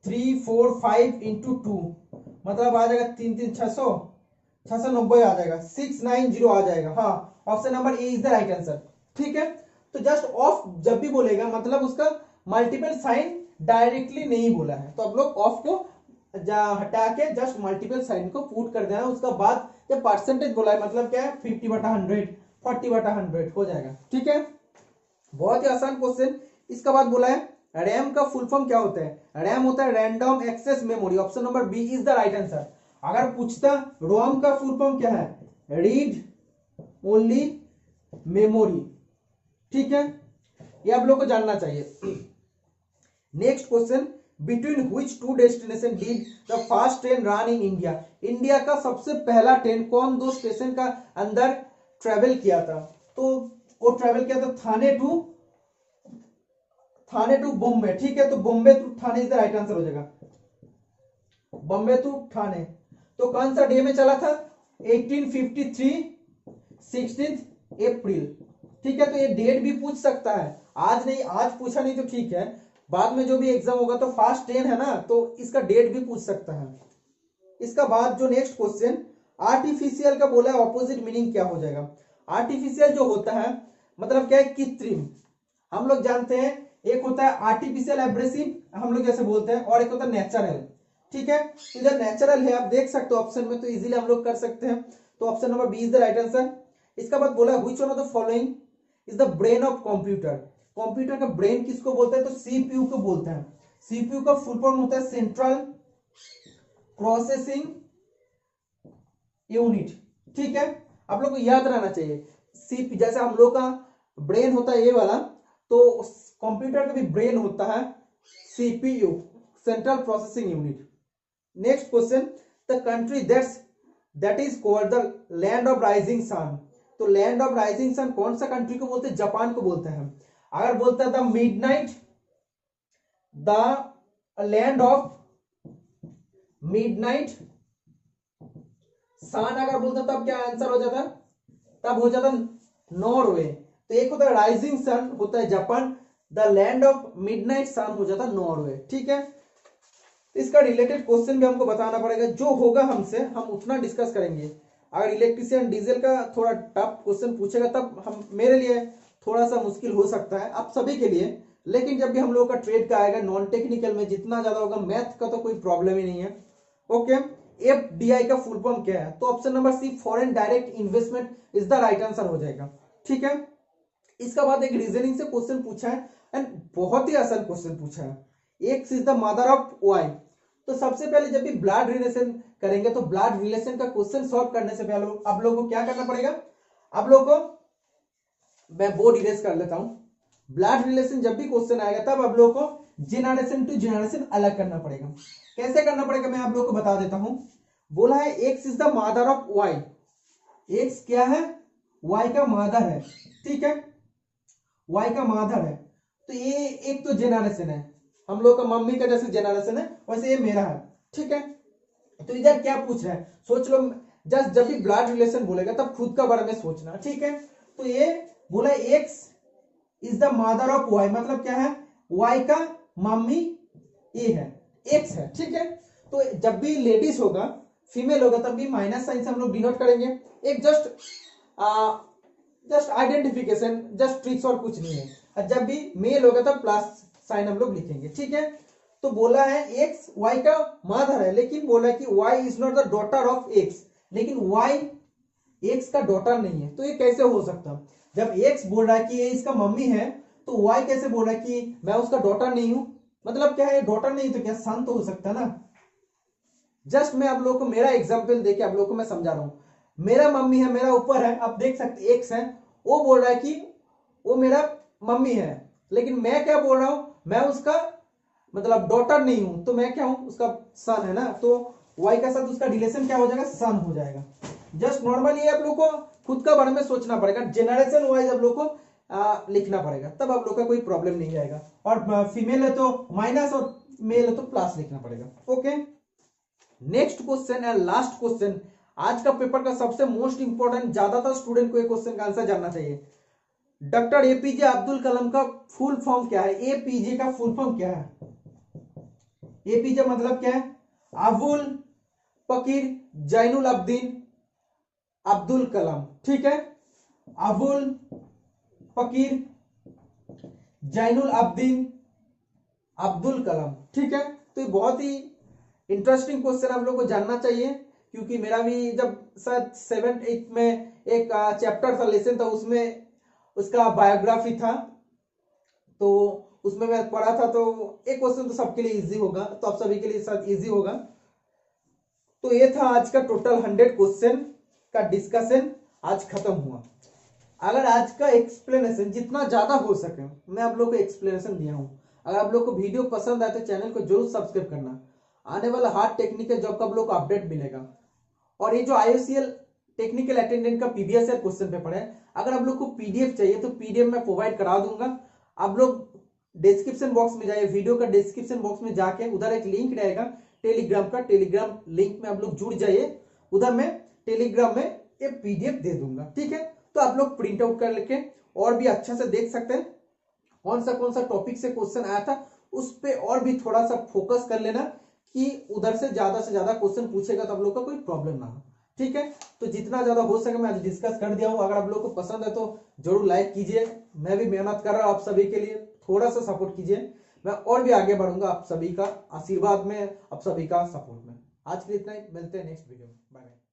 345 × 2, मतलब आ जाएगा 3 3 600 690 आ जाएगा, 690 आ जाएगा। हाँ, option number A is the right answer, ठीक है। तो जस्ट ऑफ जब भी बोलेगा मतलब उसका मल्टीपल साइन डायरेक्टली नहीं बोला है, तो आप लोग ऑफ को हटा के जस्ट मल्टीपल साइन को पुट कर देना। उसका बाद जब परसेंटेज बोला है मतलब क्या है 50/100 40/100 हो जाएगा, ठीक है। बहुत ही आसान क्वेश्चन। इसका बाद बोला है रैम का फुल फॉर्म क्या होता है? रैम होता है random access memory. Option number B is the right answer. अगर पूछता रोम का फुल फॉर्म क्या है? Read only memory. ठीक है, ये आप लोग को जानना चाहिए। Next question, between which two destination did the first train run in India? India का सबसे पहला ट्रेन कौन दो स्टेशन का अंदर ट्रेवल किया था? तो वो ट्रेवल किया था थाने टू बॉम्बे। ठीक है, तो Bombay to Thane is the right answer हो जाएगा, बॉम्बे टू थाने। तो कौन सा डे में चला था? 1853 16 अप्रैल। ठीक है, तो ये डेट भी पूछ सकता है, आज नहीं, आज पूछा नहीं तो ठीक है, बाद में जो भी एग्जाम होगा तो फास्ट ट्रेन है ना, तो इसका डेट भी पूछ सकता है। इसका बाद जो नेक्स्ट क्वेश्चन, आर्टिफिशियल का बोला है, ऑपोजिट मीनिंग क्या हो जाएगा? आर्टिफिशियल जो होता है मतलब क्या है? कृत्रिम। हम लोग जानते हैं एक होता है आर्टिफिशियल एब्रेसिव, हम लोग जैसे बोलते हैं, और एक होता है नेचुरल। ठीक है, तो इधर नेचुरल है, आप देख सकते हो ऑप्शन में, तो इजीली हम लोग कर सकते हैं। तो option number B is the right answer. इसका बाद बोला which one of the following is the brain of computer? Computer का ब्रेन किसको बोलते हैं? तो सीपीयू को बोलते हैं। सीपीयू का फुल फॉर्म होता है सेंट्रल प्रोसेसिंग यूनिट। ठीक है, आप लोग को याद रहना चाहिए, सीपी जैसे हम लोग का ब्रेन होता है ये वाला, तो कंप्यूटर का भी ब्रेन होता है CPU, central processing unit. Next question, the country that is called the land of rising sun. तो लैंड ऑफ राइजिंग सन कौन सा कंट्री को बोलते हैं? जापान को बोलते हैं। अगर बोलता है the midnight, the land of midnight sun अगर बोलता तब क्या आंसर हो जाता? तब हो जाता नॉर्वे। तो एक होता है राइजिंग सन होता है Japan, the land of midnight sun हो जाता नॉर्वे। ठीक है, इसका रिलेटेड क्वेश्चन भी हमको बताना पड़ेगा, जो होगा हमसे हम उतना डिस्कस करेंगे। अगर इलेक्ट्रिशियन डीजल का थोड़ा टफ क्वेश्चन पूछेगा तब हम, मेरे लिए थोड़ा सा मुश्किल हो सकता है, आप सभी के लिए। लेकिन जब भी हम लोग का ट्रेड का आएगा नॉन टेक्निकल में जितना ज्यादा होगा, मैथ का तो कोई प्रॉब्लम ही नहीं है। ओके, एफडीआई का फुल फॉर्म क्या है? तो option number C foreign direct investment is the right answer हो जाएगा। ठीक है, इसका बाद एक रीजनिंग से क्वेश्चन पूछा है एंड बहुत ही आसान क्वेश्चन पूछा है, X is the mother of Y. तो सबसे पहले जब भी ब्लड रिलेशन करेंगे तो ब्लड रिलेशन का क्वेश्चन सॉल्व करने से पहले आप लोगों को क्या करना पड़ेगा? आप लोगों को मैं बोर्ड इरेज कर लेता हूं। ब्लड रिलेशन जब भी क्वेश्चन आएगा तब आप लोगों को जेनरेशन टू जेनरेशन अलग करना पड़ेगा। कैसे करना पड़ेगा मैं आप लोगों को बता देता हूं। बोला है X is the mother of Y. X क्या है? वाई का मदर है। ठीक है, वाई का मदर है, तो ये एक तो जेनरेशन है, हम लोग का मम्मी का जैसे जेनरेशन है वैसे ये मेरा है। ठीक है, तो इधर क्या पूछ रहा है सोच लो, जस्ट जब भी ब्लड रिलेशन बोलेगा तब खुद का बारे में सोचना। ठीक है, तो ये बोला X is the mother of Y, मतलब क्या है? वाई का मम्मी ए है, एक्स है। ठीक है, तो जब भी लेडीज होगा, फीमेल होगा, तब भी माइनस साइन से हम लोग डिनोट करेंगे। एक जस्ट आइडेंटिफिकेशन, जस्ट ट्रिक्स और कुछ नहीं है। और जब भी मेल होगा तब प्लस साइन हम लोग लिखेंगे। ठीक है, तो बोला है एक्स वाई का मदर है, लेकिन बोला है कि Y is not the daughter of X, लेकिन वाई एक्स का डॉटर नहीं है। तो ये कैसे हो सकता? जब एक्स बोल रहा है कि ये इसका मम्मी है, तो वाई कैसे बोल रहा है कि मैं उसका डॉटर नहीं हूं? मतलब क्या है, डॉटर नहीं तो क्या सन तो हो सकता है ना। जस्ट मैं आप लोगों को मेरा एग्जांपल देके आप लोगों को मैं समझा रहा हूं। मेरा मम्मी है, मेरा ऊपर है, आप देख सकते एक्स है, वो बोल रहा है कि वो मेरा मम्मी है, लेकिन मैं क्या बोल रहा हूं? मैं उसका मतलब डॉटर नहीं हूं, तो मैं क्या हूं? उसका सन है ना। तो वाई का साथ उसका रिलेशन क्या हो जाएगा? सन हो जाएगा। जस्ट नॉर्मली आप लोग को खुद का बारे में सोचना पड़ेगा, जेनरेशन वाइज आप लोग को लिखना पड़ेगा, तब आप लोग का कोई प्रॉब्लम नहीं आएगा। और फीमेल है तो माइनस और मेल है तो प्लस लिखना पड़ेगा। ओके, नेक्स्ट क्वेश्चन है लास्ट क्वेश्चन, आज का पेपर का सबसे मोस्ट इंपॉर्टेंट, ज्यादातर स्टूडेंट को ये क्वेश्चन का आंसर जानना चाहिए। डॉक्टर एपीजे अब्दुल कलाम का फुल फॉर्म क्या है? एपीजे का फुल फॉर्म क्या है? एपीजे मतलब क्या है? अबुल फकीर जैनुल अब्दीन अब्दुल कलाम। ठीक है, अबुल फकीर जैनुल अब्दीन अब्दुल कलाम। ठीक है, तो ये बहुत ही इंटरेस्टिंग क्वेश्चन आप लोग को जानना चाहिए, क्योंकि मेरा भी जब शायद 7th 8th में एक चैप्टर था, लेसन था, उसमें उसका बायोग्राफी था। तो उसमें मैं पढ़ा था, तो एक क्वेश्चन तो सबके लिए इजी होगा, तो आप सभी के लिए शायद इजी होगा। तो ये था आज का टोटल 100 क्वेश्चन का डिस्कशन, आज खत्म हुआ। अगर आज का एक्सप्लेनेशन जितना ज्यादा हो सके मैं आप लोग को एक्सप्लेनेशन दिया हूं। अगर आप लोग को वीडियो पसंद आए तो चैनल को जरूर सब्सक्राइब करना। आने वाला हार्ड टेक्निकल जॉब का आप लोग को अपडेट मिलेगा। और ये जो आईओसीएल टेक्निकल अटेंडेंट का पीबीएस क्वेश्चन पेपर है, अगर आप लोग को पीडीएफ चाहिए तो पीडीएफ मैं प्रोवाइड करा दूंगा। आप लोग डिस्क्रिप्शन बॉक्स में जाइए, वीडियो का डिस्क्रिप्शन बॉक्स में जाके उधर एक लिंक रहेगा टेलीग्राम का, टेलीग्राम लिंक में आप लोग जुड़ जाइए। उधर मैं टेलीग्राम में ये पीडीएफ दे दूंगा, ठीक है। तो आप लोग प्रिंट आउट कर लेके और भी अच्छा से देख सकते हैं कौन सा टॉपिक से क्वेश्चन आया था, उस पर और भी थोड़ा सा फोकस कर लेना कि उधर से ज्यादा क्वेश्चन पूछेगा तो आप लोग का कोई प्रॉब्लम ना हो, ठीक है। तो जितना ज्यादा हो सके मैं आज डिस्कस कर दिया हूं। अगर आप लोग को पसंद है तो जरूर लाइक कीजिए। मैं भी मेहनत कर रहा हूं आप सभी के लिए, थोड़ा सा सपोर्ट कीजिए। मैं और भी आगे बढ़ूंगा आप सभी का आशीर्वाद में, आप सभी का सपोर्ट में। आज के लिए इतना ही, मिलते हैं नेक्स्ट वीडियो में। Bye bye.